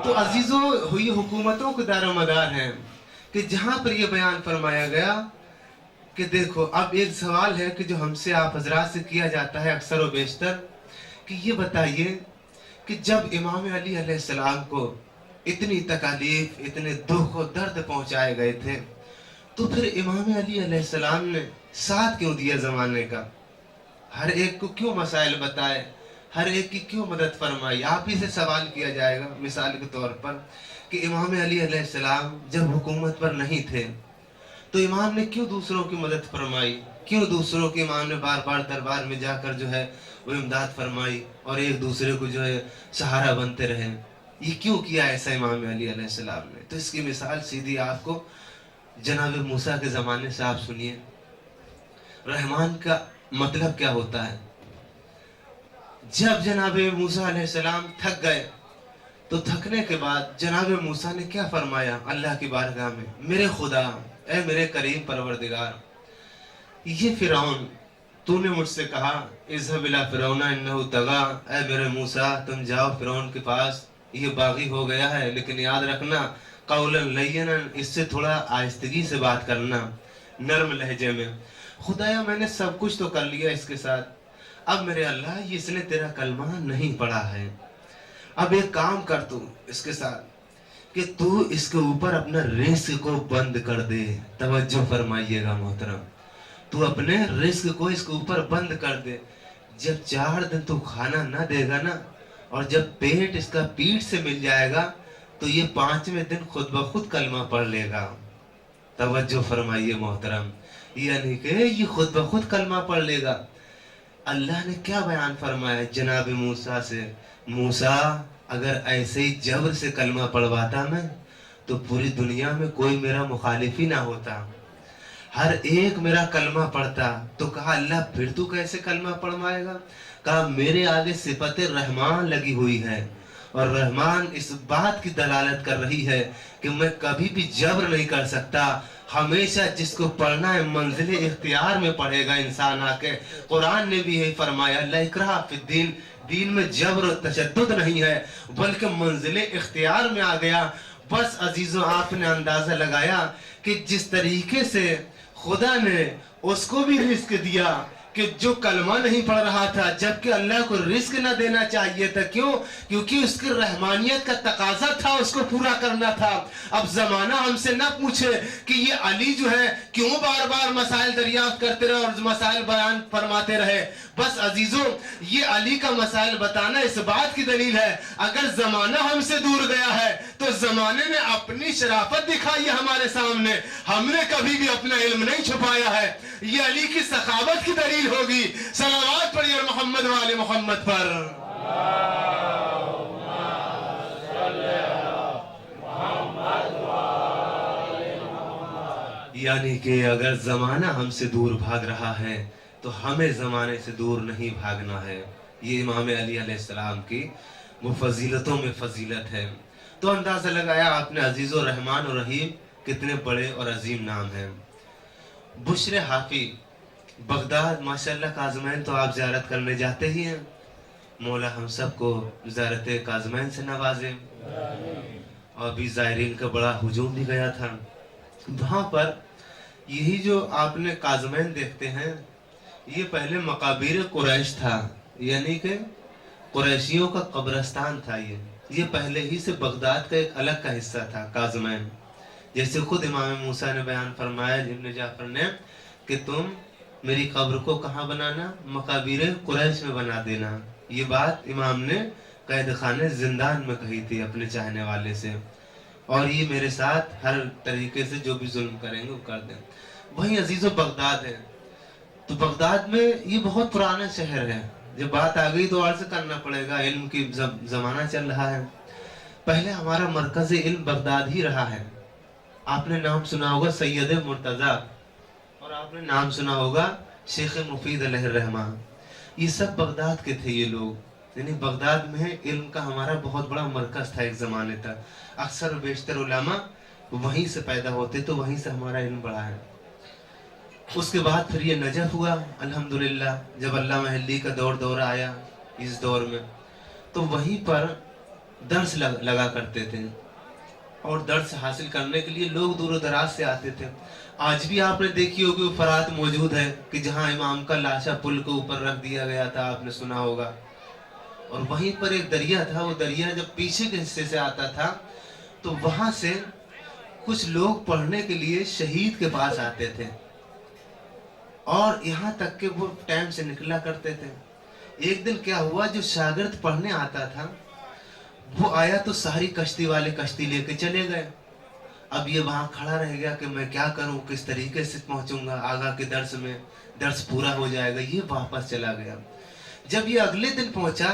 تو عزیزوں ہوئی حکومتوں کے دار و مدار ہیں کہ جہاں پر یہ بیان فرمایا گیا کہ دیکھو اب ایک سوال ہے کہ جو ہم سے آپ حضرات سے کیا جاتا ہے اکثر و بیشتر کہ یہ بتائیے کہ جب امام علی علیہ السلام کو اتنی تکالیف، اتنے دکھ و درد پہنچائے گئے تھے تو پھر امام علی علیہ السلام نے ساتھ کیوں دیا زمانے کا، ہر ایک کو کیوں مسائل بتائے، ہر ایک کی کیوں مدد فرمائی. آپ ہی سے سوال کیا جائے گا مثال کے طور پر کہ امام علی علیہ السلام جب حکومت پر نہیں تھے تو امام نے کیوں دوسروں کی مدد فرمائی، کیوں دوسروں کے امام نے بار بار دربار میں جا کر جو ہے وہ امداد فرمائی اور ایک دوسرے کو جو ہے سہارا بنتے رہے. یہ کیوں کیا ایسا امام علی علیہ السلام نے؟ تو اس کی مثال سیدھی آپ کو جناب موسیٰ کے زمانے سے آپ سنیے. رحمان کا مطلب کیا ہوتا ہے؟ جب جناب موسیٰ علیہ السلام تھک گئے تو تھکنے کے بعد جناب موسیٰ نے کیا فرمایا اللہ کی بارگاہ میں، میرے خدا، اے میرے کریم پروردگار، یہ فرعون तूने मुझसे कहा इज़हब इला फिरौना इन्नहु तगा, ऐ मेरे मूसा तुम जाओ फिरौन के पास, ये बागी हो गया है, लेकिन याद रखना कौलन लय्यनन, इससे थोड़ा आहिस्तगी से बात करना, नर्म लहजे में। खुदाया मैंने सब कुछ तो कर लिया इसके साथ, अब मेरे अल्लाह ये इसने तेरा कलमा नहीं पढ़ा है, अब एक काम कर तू इसके साथ कि तू इसके ऊपर अपना रिस्क को बंद कर दे। तवज्जो फरमाइएगा मोहतरम, तू अपने रिस्क को इसके ऊपर बंद कर दे। जब 4 दिन तू खाना ना देगा ना, और जब पेट इसका पीठ से मिल जाएगा, तो ये 5वें दिन खुद ब खुद कलमा पढ़ लेगा। तवज्जो फरमाइए मोहतरम, यानी कि ये खुद ब खुद कलमा पढ़ लेगा। अल्लाह ने क्या बयान फरमाया जनाब मूसा से, मूसा अगर ऐसे ही जबर से कलमा पढ़वाता मैं, तो पूरी दुनिया में कोई मेरा मुखालिफ ही ना होता, हर एक मेरा कलमा पढ़ता। तो कहा अल्लाह फिर तू कैसे कलमा पढ़वाएगा? कहा मेरे आगे सिफत रहमान लगी हुई है, और रहमान इस बात की दलालत कर रही है कि मैं कभी भी जबर नहीं कर सकता, हमेशा जिसको पढ़ना है मंजिल इख्तियार में पढ़ेगा इंसान आके। कुरान ने भी यही फरमाया ला इकराह फिद्दीन, दीन में जबर और तशद्दुद नहीं है, बल्कि मंजिल इख्तियार में आ गया। बस अजीजों आपने अंदाजा लगाया कि जिस तरीके से खुदा ने उसको भी रिस्क दिया कि जो कलमा नहीं पढ़ रहा था, जबकि अल्लाह को रिस्क ना देना चाहिए था। क्यों? क्योंकि उसकी रहमानियत का तकाजा था, उसको पूरा करना था। अब जमाना हमसे ना पूछे कि ये अली जो है क्यों बार बार मसाइल दरियाफ्त करते रहे और मसाइल बयान फरमाते रहे। बस अजीजों, ये अली का मसाइल बताना इस बात की दलील है, अगर जमाना हमसे दूर गया है तो जमाने ने अपनी शराफत दिखाई है हमारे सामने, हमने कभी भी अपना इल्म नहीं छुपाया है। ये अली की सखावत की दलील होगी। सलावत पढ़िए मोहम्मद वाले मोहम्मद पर। यानी कि अगर जमाना हमसे दूर भाग रहा है तो हमें जमाने से दूर नहीं भागना है। ये इमाम अली अलैहिस्सलाम की वो फजीलतों में फजीलत है। तो अंदाजा लगाया आपने अजीज़ और रहमान और रहीम कितने बड़े और अजीम नाम हैं। बुशरे हाफी बगदाद माशाल्लाह काज़मैन तो आप ज़ियारत करने जाते ही हैं, मौला हम सबको ज़ियारत काज़मैन से नवाजे। और अभी ज़ायरीन का बड़ा हुजूम भी गया था वहाँ पर। यही जो आपने काज़मैन देखते हैं, ये पहले मकाबीर कुरैश था, यानी कि कुरैशियों का कब्रस्तान था। ये पहले ही से बगदाद का एक अलग का हिस्सा था काज़मैन। जैसे खुद इमाम मूसा ने बयान फरमाया इब्न जाफर ने कि तुम मेरी कब्र को कहाँ बनाना, मकाबीर कुरैश में बना देना। ये बात इमाम ने कैद खाने जिंदान में कही थी अपने चाहने वाले से, और ये मेरे साथ हर तरीके से जो भी जुल्म करेंगे वो कर दें। वही अजीज़ो बगदाद है। तो बगदाद में ये बहुत पुराना शहर है, जब बात आ गई तो अर्ज करना पड़ेगा, इल्म की जमाना चल रहा है। पहले हमारा मरकज इल्म बगदाद ही रहा है। आपने नाम सुना होगा सैयद मुर्तज़ा, और आपने नाम सुना होगा शेख मुफीद अलैहिर्रहमान। ये सब बगदाद के थे ये लोग, यानी बगदाद में इल्म का हमारा बहुत बड़ा मरकज था एक ज़माने तक। अक्सर बेशतर उलमा वहीं से पैदा होते, तो वहीं से हमारा इल्म बढ़ा है। उसके बाद फिर ये नजफ हुआ अल्हम्दुलिल्लाह, जब अल्लाह महल्ली का दौर आया इस दौर में, तो वहीं पर दर्स लगा करते थे, और दर्स हासिल करने के लिए लोग दूर दराज से आते थे। आज भी आपने देखी होगी वो फरात मौजूद है कि जहाँ इमाम का लाशा पुल के ऊपर रख दिया गया था, आपने सुना होगा। और वहीं पर एक दरिया था, वो दरिया जब पीछे के हिस्से से आता था तो वहां से कुछ लोग पढ़ने के लिए शहीद के पास आते थे, और यहाँ तक के वो टाइम से निकला करते थे। एक दिन क्या हुआ, जो शागिर्द पढ़ने आता था वो आया तो सारी कश्ती वाले कश्ती लेके चले गए। अब ये वहां खड़ा रह गया कि मैं क्या करूं, किस तरीके से पहुंचूंगा आगा के दर्स में, दर्स पूरा हो जाएगा। ये वापस चला गया। जब ये अगले दिन पहुंचा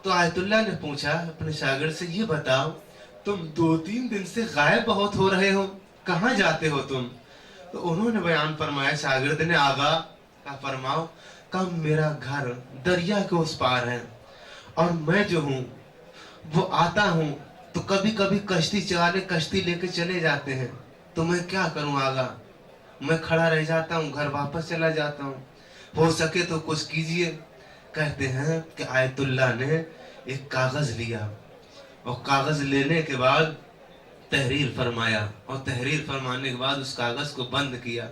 तो आयतुल्लाह ने पूछा अपने शागिर्द से, ये बताओ तुम 2-3 दिन से गायब बहुत हो रहे हो, कहाँ जाते हो तुम? तो उन्होंने बयान फरमाया, शागिर्द ने, आगा का फरमाओ, कम मेरा घर दरिया के उस पार है, और मैं जो हूँ वो आता हूँ तो कभी कभी कश्ती चलाने कश्ती लेके चले जाते हैं, तो मैं क्या करूँ आगा, मैं खड़ा रह जाता हूँ, घर वापस चला जाता हूँ। हो सके तो कुछ कीजिए। कहते हैं कि आयतुल्लाह ने एक कागज लिया और कागज लेने के बाद तहरीर फरमाया, और तहरीर फरमाने के बाद उस कागज को बंद किया,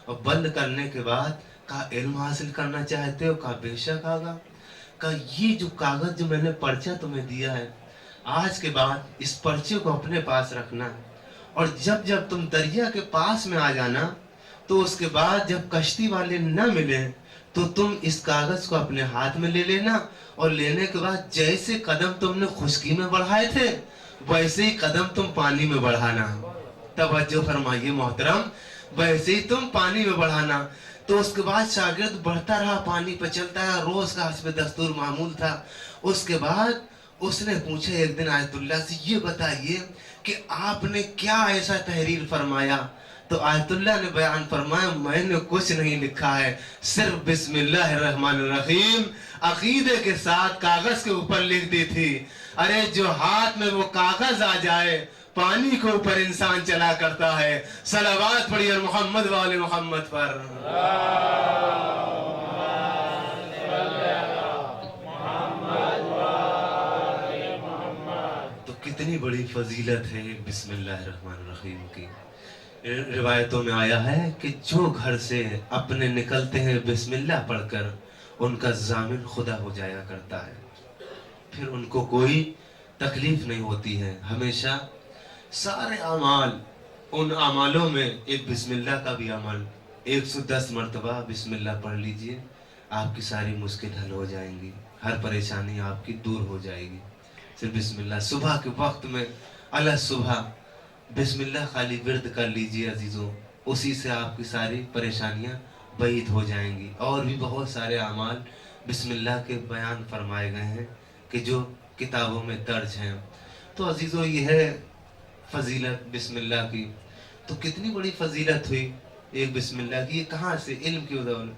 और बंद करने के बाद कहा इल्म हासिल करना चाहते हो? कहा बेशक आगा। कहा ये जो कागज जो मैंने पर्चा तुम्हें दिया है, आज के बाद इस पर्चे को अपने पास रखना है, और जब जब तुम दरिया के पास में आ जाना तो उसके बाद जब कश्ती वाले न मिले तो तुम इस कागज को अपने हाथ में ले लेना, और लेने के बाद जैसे कदम तुमने खुशकी में बढ़ाए थे वैसे ही कदम तुम पानी में बढ़ाना। तवज्जो फरमाइए मोहतरम, वैसे ही तुम पानी में बढ़ाना। तो उसके बाद शागिर्द बढ़ता रहा, पानी पे चलता है, रोज का हस्ब दस्तूर मामूल था। उसके बाद उसने पूछा एक दिन आयतुल्लाह से, ये बताइए कि आपने क्या ऐसा तहरीर फरमाया? तो आयतुल्लाह ने बयान फरमाया, मैंने कुछ नहीं लिखा है, सिर्फ बिस्मिल्लाहिर्रहमानिर्रहीम अकीदे के साथ कागज के ऊपर लिख दी थी। अरे जो हाथ में वो कागज आ जाए, पानी के ऊपर इंसान चला करता है। सलावत पढ़िए मोहम्मद वाले मोहम्मद पर। तो कितनी बड़ी फजीलत है बिस्मिल्लाहिर्रहमानिर्रहीम की। रिवायतों में आया है कि जो घर से अपने निकलते हैं बिस्मिल्लाह पढ़कर, उनका जामिन खुदा हो जाया करता है, फिर उनको कोई तकलीफ नहीं होती है। हमेशा सारे अमाल, उन अमालों में एक बिस्मिल्लाह का भी अमल, 110 मरतबा बिस्मिल्लाह पढ़ लीजिए, आपकी सारी मुश्किल हल हो जाएंगी, हर परेशानी आपकी दूर हो जाएगी। सिर्फ बिस्मिल्लाह सुबह के वक्त में अला सुबह बिस्मिल्लाह खाली विर्द कर लीजिए अजीजों, उसी से आपकी सारी परेशानियां बैद हो जाएंगी। और भी बहुत सारे अमाल बिस्मिल्लाह के बयान फरमाए गए हैं कि जो किताबों में दर्ज हैं। तो अजीजों ये है फजीलत बिस्मिल्लाह की। तो कितनी बड़ी फजीलत हुई एक बिस्मिल्लाह की। ये कहाँ से? इल्म की बदौलत।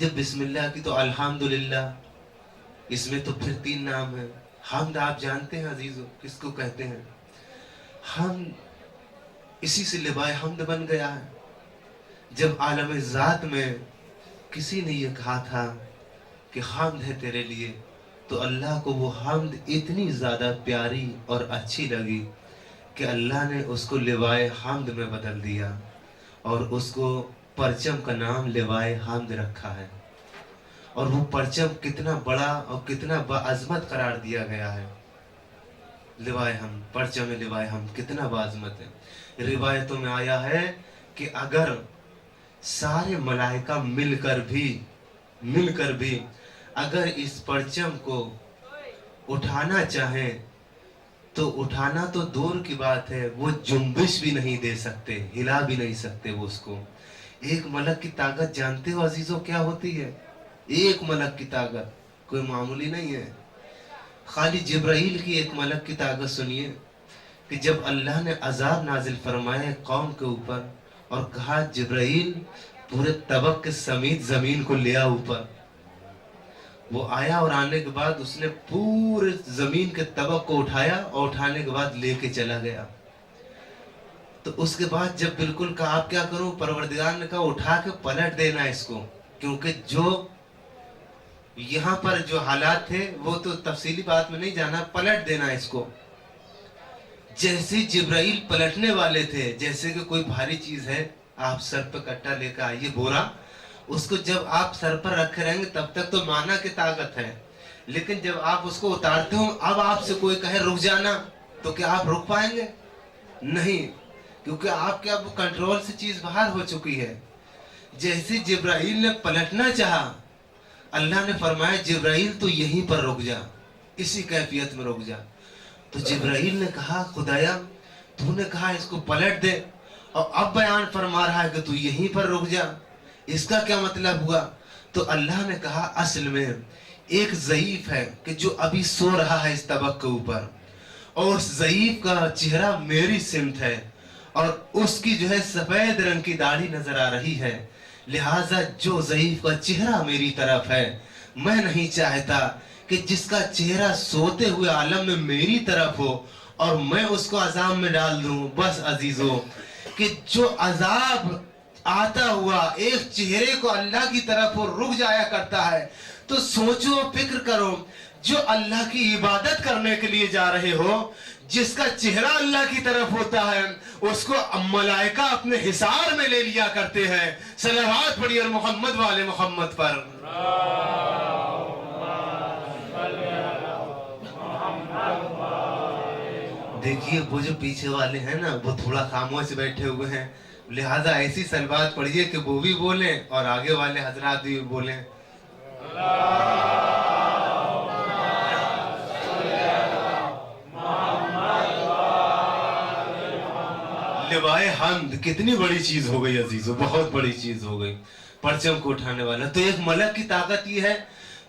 जब बिस्मिल्लाह की तो अल्हम्दुलिल्लाह, इसमें तो फिर 3 नाम है। हमद आप जानते हैं अजीजों किसको कहते हैं? हम इसी से लिवाए हमद बन गया है। जब आलम ज़ात में किसी ने ये कहा था कि हमद है तेरे लिए, तो अल्लाह को वो हमद इतनी ज़्यादा प्यारी और अच्छी लगी कि अल्लाह ने उसको लिवाए हमद में बदल दिया, और उसको परचम का नाम लिवाए हमद रखा है। और वो परचम कितना बड़ा और कितना बाअज़मत करार दिया गया है। लिवाए हम, परचम में लिवाए हम कितना बाअज़मत है। रिवायतों में आया है कि अगर सारे मलाइका मिलकर भी अगर इस परचम को उठाना चाहें तो उठाना तो दूर की बात है, वो जुम्बिश भी नहीं दे सकते, हिला भी नहीं सकते वो उसको। एक मलक की ताकत जानते हो अजीजों क्या होती है? एक मलक की ताकत कोई मामूली नहीं है। खाली जिब्राइल की एक मलक की ताकत सुनिए कि जब अल्लाह ने अजाब नाजिल फरमाया कौम के ऊपर और कहा जिब्राइल पूरे तबक के समेत जमीन को ले आ ऊपर, वो आया और आने के बाद उसने पूरे जमीन के तबक को उठाया और उठाने के बाद लेके चला गया। तो उसके बाद जब बिल्कुल कहा आप क्या करूं, परवरदिगार ने कहा उठा के पलट देना इसको, क्योंकि जो यहाँ पर जो हालात थे वो तो तफसीली बात में नहीं जाना, पलट देना इसको। जैसे जिब्राइल पलटने वाले थे, जैसे कि कोई भारी चीज है, आप सर पे कट्टा लेकर आइए बोरा, उसको जब आप सर पर रखे रहेंगे तब तक तो माना की ताकत है, लेकिन जब आप उसको उतारते हो, अब आपसे कोई कहे रुक जाना, तो क्या आप रुक पाएंगे? नहीं, क्योंकि आपके अब कंट्रोल से चीज बाहर हो चुकी है। जैसे जिब्राइल ने पलटना चाहा, अल्लाह ने फरमाया जिब्राइल तो यहीं पर रुक जा, इसी कैफियत में रुक जा। तो जिब्राइल ने कहा खुदाया तूने कहा इसको पलट दे, और अब बयान फरमा रहा है कि तू यहीं पर रुक जा, इसका क्या मतलब हुआ? तो अल्लाह ने कहा असल में एक ज़ईफ है कि जो अभी सो रहा है इस तबक के ऊपर, और उस ज़ईफ का चेहरा मेरी सिमत है, और उसकी जो है सफेद रंग की दाढ़ी नजर आ रही है, लिहाजा जो ज़ईफ का चेहरा मेरी तरफ है, मैं नहीं चाहता कि जिसका चेहरा सोते हुए आलम में मेरी तरफ हो और मैं उसको अजाब में डाल दूं। बस अजीजों कि जो अजाब आता हुआ एक चेहरे को अल्लाह की तरफ वो रुक जाया करता है, तो सोचो फिक्र करो, जो अल्लाह की इबादत करने के लिए जा रहे हो, जिसका चेहरा अल्लाह की तरफ होता है, उसको मलाइका अपने हिसार में ले लिया करते हैं। सलावत पढ़िए और मोहम्मद वाले मोहम्मद पर। देखिए वो जो पीछे वाले हैं ना, वो थोड़ा खामोश बैठे हुए हैं, लिहाजा ऐसी सलवात पढ़िए कि वो भी बोले और आगे वाले हजरात भी बोले। लिवाए हम्द कितनी बड़ी चीज हो गई अजीजों, बहुत बड़ी चीज हो गई। परचम को उठाने वाला तो एक मलक की ताकत ही है।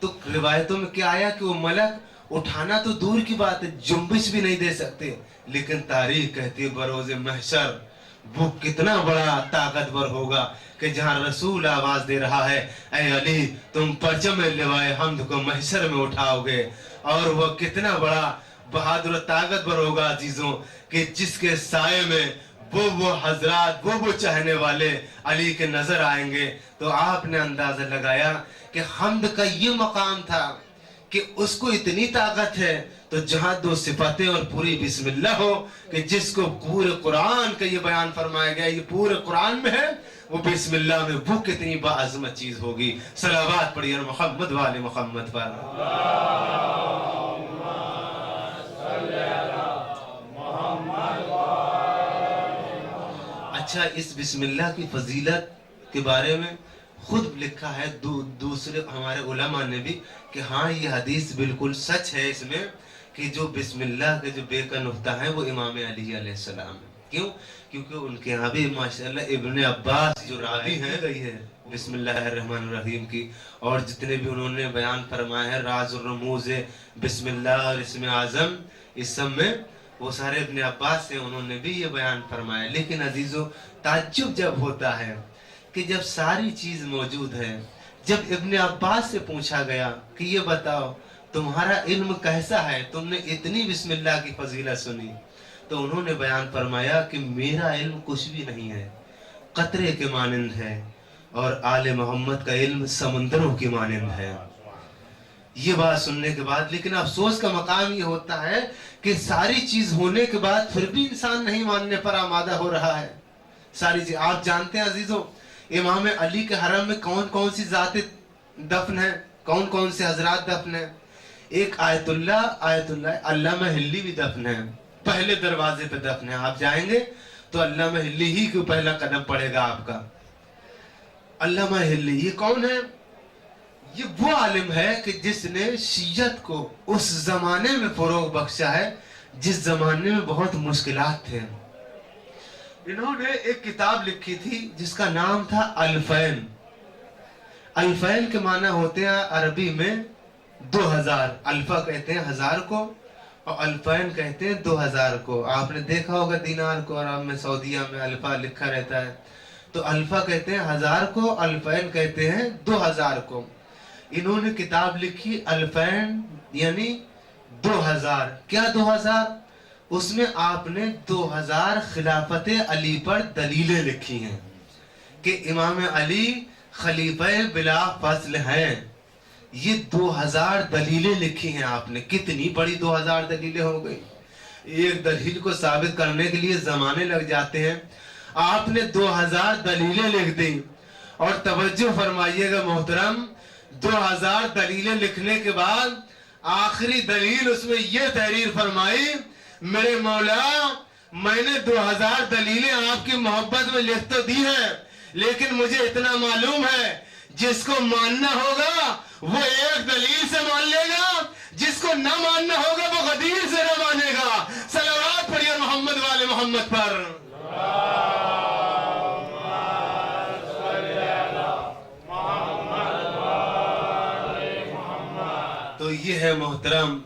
तो रिवायतों में क्या आया कि वो मलक उठाना तो दूर की बात है, जुम्बिश भी नहीं दे सकते, लेकिन तारीख कहती है बरोज़े महशर वो कितना बड़ा ताकतवर होगा कि जहां रसूल आवाज दे रहा है, ऐ अली तुम परचम लिवाए हम्द को महशर में उठाओगे, और वो कितना बड़ा बहादुर ताकतवर होगा अजीजों कि जिसके साये में वो हजरात वो चाहने वाले अली के नजर आएंगे। तो आपने अंदाजा लगाया कि हम्द का ये मकाम था कि उसको इतनी ताकत है, तो जहां दो सिफातें और पूरी बिस्मिल्लाह हो कि जिसको पूरे कुरान का ये बयान फरमाया गया, ये पूरे कुरान में है, वो बिस्मिल्लाह में वो कितनी बाअज़मत चीज होगी। सलावत पढ़िए मोहम्मद वाले मोहम्मद पर। अच्छा, इस बिस्मिल्लाह की फजीलत के बारे में खुद लिखा है दूसरे हमारे उलमा ने भी कि हाँ ये हदीस बिल्कुल सच है इसमें कि जो बिस्मिल्लाह के जो बेका नुक्ता है वो इमाम अली अलैहिस्सलाम है। क्यों? क्योंकि उनके यहाँ भी माशाअल्लाह इब्ने अब्बास जो रावी हैं गई है बिस्मिल्लाहिर्रहमानिर्रहीम की, और जितने भी उन्होंने बयान फरमाया है राज और रमूज बिस्मिल्लाह और इसमें आज़म, इस सब में वो सारे इब्ने अब्बास से उन्होंने भी ये बयान फरमाया। लेकिन अजीजों ताज्जुब जब होता है कि जब सारी चीज मौजूद है, जब इब्ने अब्बास से पूछा गया कि ये बताओ तुम्हारा इल्म कैसा है, तुमने इतनी बिस्मिल्लाह की फजीलत सुनी, तो उन्होंने बयान फरमाया कि मेरा इल्म कुछ भी नहीं है, कतरे के मानिंद है, और आले मोहम्मद का इल्म समंदरों की मानिंद है। ये बात सुनने के बाद लेकिन अफसोस का मकाम ये होता है कि सारी चीज होने के बाद फिर भी इंसान नहीं मानने पर आमादा हो रहा है। सारी चीज आप जानते हैं अजीजों, इमाम अली के हरम में कौन कौन सी जाते दफन है, कौन कौन से हजरात दफन है? एक आयतुल्लाह अल्लामा हिल्ली भी दफन है, पहले दरवाजे पे दफन है। आप जाएंगे तो अल्लामा हिल्ली ही को पहला कदम पड़ेगा आपका। अल्लामा हिल्ली ये कौन है? ये वो आलिम है कि जिसने शियत को उस जमाने में फरोग बख्शा है जिस जमाने में बहुत मुश्किलात थे। इन्होंने एक किताब लिखी थी जिसका नाम था अल्फैन। अल्फैन के माना होते हैं अरबी में 2000, अल्फा कहते हैं हजार को और अल्फैन कहते हैं 2000 को। आपने देखा होगा दीनार को अरब में सऊदीया में अल्फा लिखा रहता है, तो अल्फा कहते हैं हजार को, अल्फैन कहते हैं 2000 को। इन्होंने किताब लिखी अल्फैन यानी 2000। क्या 2000? उसमें आपने 2000 खिलाफत अली पर दलीलें लिखी हैं कि इमाम अली खलीफा बिला फस्ल हैं। ये 2000 दलीलें लिखी हैं आपने। कितनी बड़ी 2000 दलीलें हो गई। एक दलील को साबित करने के लिए जमाने लग जाते हैं, आपने 2000 दलीलें लिख दी। और तवज्जो फरमाइएगा मोहतरम, 2000 दलीलें लिखने के बाद आखिरी दलील उसमें यह तहरीर फरमाई, मेरे मौला मैंने 2000 दलीलें आपकी मोहब्बत में लिख तो दी हैं, लेकिन मुझे इतना मालूम है जिसको मानना होगा वो एक दलील से मान लेगा, जिसको न मानना होगा वो गदीर से न मानेगा। सलावत पढ़िए मोहम्मद वाले मोहम्मद पर। तो ये है मोहतरम,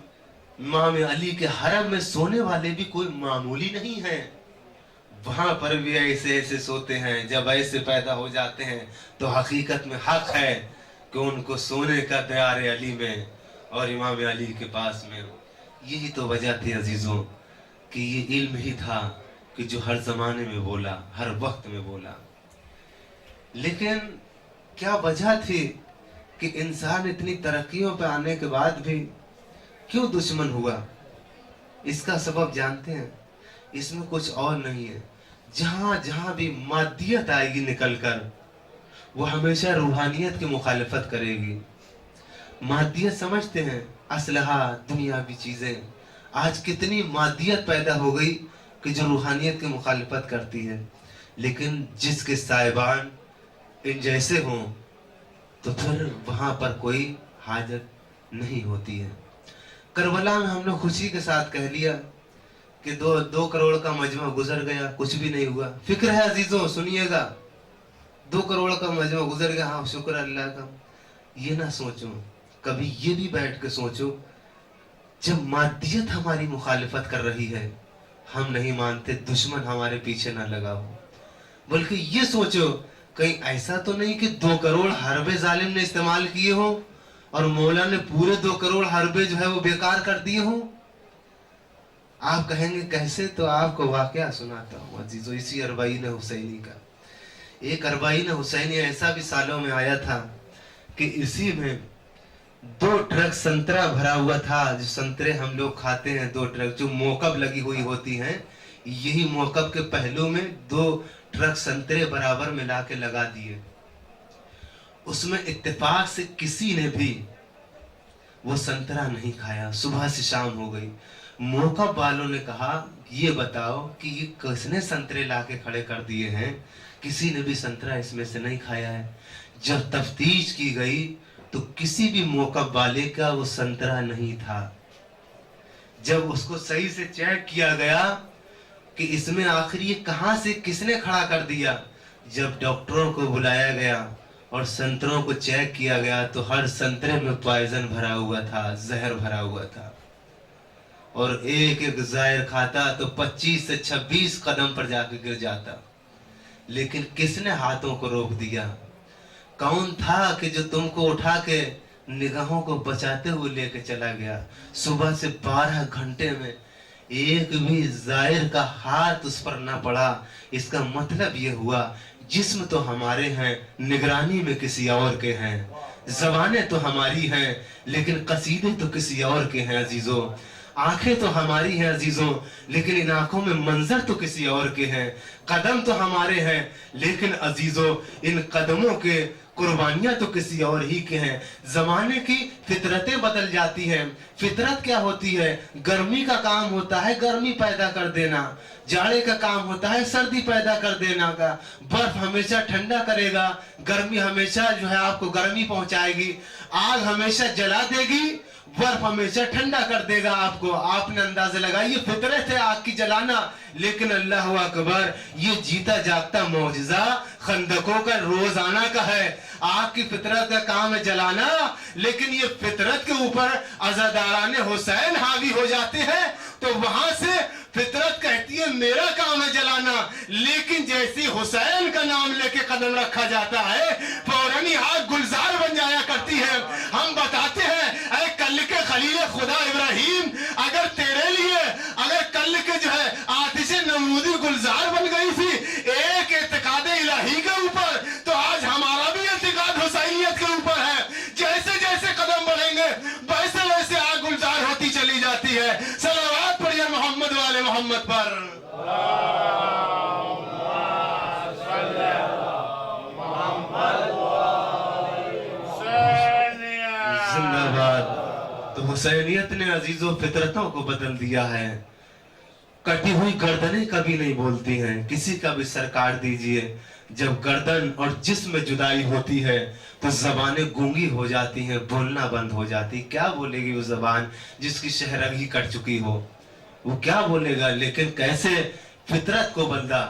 इमाम अली के हरम में सोने वाले भी कोई मामूली नहीं है। वहां पर भी ऐसे ऐसे सोते हैं, जब ऐसे पैदा हो जाते हैं तो हकीकत में हक है कि उनको सोने का दयार अली में और इमाम अली के पास में। यही तो वजह थी अजीजों कि ये इल्म ही था कि जो हर जमाने में बोला, हर वक्त में बोला। लेकिन क्या वजह थी कि इंसान इतनी तरक्कियों पे आने के बाद भी क्यों दुश्मन हुआ? इसका सबब जानते हैं? इसमें कुछ और नहीं है। जहां जहां भी मादियत आएगी निकलकर, वो हमेशा रूहानियत की मुखालिफत करेगी। मादियत समझते हैं? असलहा, दुनियावी चीजें। आज कितनी मादियत पैदा हो गई कि जो रूहानियत की मुखालिफत करती है। लेकिन जिसके साहिबान इन जैसे हों तो फिर वहां पर कोई हाजत नहीं होती है। करबला में हम लोग खुशी के साथ कह लिया कि 2 करोड़ का मजमा गुजर गया, कुछ भी नहीं हुआ। फिक्र है अजीजों, सुनिएगा, 2 करोड़ का मजमा गुजर गया, हाँ शुक्र अल्लाह का। ये ना सोचो, कभी ये भी बैठ के सोचो, जब मादियत हमारी मुखालिफत कर रही है, हम नहीं मानते, दुश्मन हमारे पीछे ना लगा हो। बल्कि ये सोचो, कहीं ऐसा तो नहीं कि 2 करोड़ हरबे जालिम ने इस्तेमाल किए हो और मौला ने पूरे 2 करोड़ हरबे जो है वो बेकार कर दिए हो। आप कहेंगे कैसे? तो आपको वाकया सुनाता हूँ अजीजों, इसी अरबाईन हुसैनी का। एक अरबाईन हुसैनी ऐसा भी सालों में आया था कि इसी में 2 ट्रक संतरा भरा हुआ था। जो संतरे हम लोग खाते हैं, 2 ट्रक जो मोकब लगी हुई होती हैं, यही मोकब के पहलू में 2 ट्रक संतरे बराबर मिला के लगा दिए। उसमें इत्तेफाक से किसी ने भी वो संतरा नहीं खाया। सुबह से शाम हो गई। मोकब वालों ने कहा, ये बताओ कि ये किसने संतरे लाके खड़े कर दिए हैं? किसी ने भी संतरा इसमें से नहीं खाया है। जब तफ्तीश की गई तो किसी भी मोकब वाले का वो संतरा नहीं था। जब उसको सही से चेक किया गया कि इसमें आखिर ये कहां से किसने खड़ा कर दिया, जब डॉक्टरों को बुलाया गया और संतरों को चेक किया गया तो हर संतरे में पॉइजन भरा हुआ था, जहर भरा हुआ था। और एक एक ज़ाहिर खाता तो 25 से 26 कदम पर जाकर गिर जाता। लेकिन किसने हाथों को रोक दिया? कौन था कि जो तुमको उठा के निगाहों को बचाते हुए लेके चला गया? सुबह से 12 घंटे में एक भी ज़ाहिर का हाथ उस पर ना पड़ा। इसका मतलब ये हुआ, जिस्म तो हमारे हैं, निगरानी में किसी और के हैं। ज़बानें तो हमारी हैं, लेकिन कसीदे तो किसी और के हैं अजीजों। आंखें तो हमारी हैं अजीजों, लेकिन इन आंखों में मंजर तो किसी और के हैं। कदम तो हमारे हैं, लेकिन अजीजों इन कदमों के कुर्बानियां तो किसी और ही के हैं। जमाने की फितरतें बदल जाती हैं। फितरत क्या होती है? गर्मी का काम होता है गर्मी पैदा कर देना, जाड़े का काम होता है सर्दी पैदा कर देना का। बर्फ हमेशा ठंडा करेगा, गर्मी हमेशा जो है आपको गर्मी पहुंचाएगी। आग हमेशा जला देगी, बर्फ हमेशा ठंडा कर देगा आपको। आपने अंदाजा लगाइए, फितरत है आग की जलाना, लेकिन अल्लाह अकबर, ये जीता जागता मौजज़ा खंदकों का रोजाना का है। आग की फितरत का काम है जलाना, लेकिन ये फितरत के ऊपर अज़ादाराने हुसैन हावी हो जाते हैं तो वहां से फितरत कहती है मेरा काम है जलाना। लेकिन जैसे हुसैन का नाम लेके कदम रखा जाता है, फौरन ही आग गुलजार बन जाया करती है। हम बताते हैं, अरे कल के खलील खुदा इब्राहिम, अगर तेरे लिए अगर कल के जो है आतिशे नमरूदी गुलजार बन गई थी एक एतकाद इलाही के ऊपर, तो आज हमारा भी एतकाद हुसैनियत के ऊपर है। जैसे जैसे कदम बढ़ेंगे वैसे वैसे आग गुलजार होती चली जाती है। सलावत पढ़िए मोहम्मद वाले मोहम्मद पर। जिंदाबाद। तो हुसैनियत ने अजीजों फितरतों को बदल दिया है। कटी हुई गर्दनें कभी नहीं बोलती हैं। किसी का भी सर काट दीजिए, जब गर्दन और जिस्म में जुदाई होती है तो जबानें गूंगी हो जाती हैं, बोलना बंद हो जाती। क्या बोलेगी वो जबान जिसकी शहरगी कट चुकी हो? वो क्या बोलेगा? लेकिन कैसे फितरत को बदला,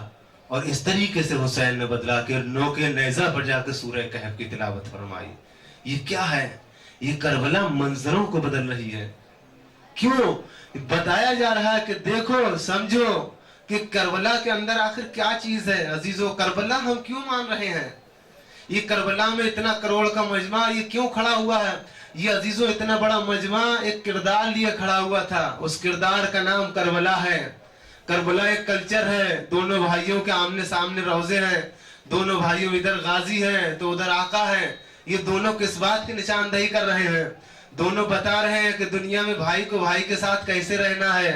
और इस तरीके से हुसैन ने बदला कि नोके नेज़ा पर जाकर सूरह कहफ की तिलावत फरमाई। ये क्या है? ये करबला मंजरों को बदल रही है। क्यों? बताया जा रहा है कि देखो, समझो कि करबला के अंदर आखिर क्या चीज है। अजीजों, करबला हम क्यों मान रहे हैं? ये करबला में इतना करोड़ का मजमा ये क्यों खड़ा हुआ है? ये अजीजों इतना बड़ा मजमा एक किरदार लिए खड़ा हुआ था। उस किरदार का नाम करबला है। करबला एक कल्चर है, दोनों भाइयों के आमने सामने रोजे हैं, दोनों भाइयों इधर गाजी हैं तो उधर आका है। ये दोनों किस बात की निशानदही कर रहे हैं? दोनों बता रहे हैं कि दुनिया में भाई को भाई के साथ कैसे रहना है।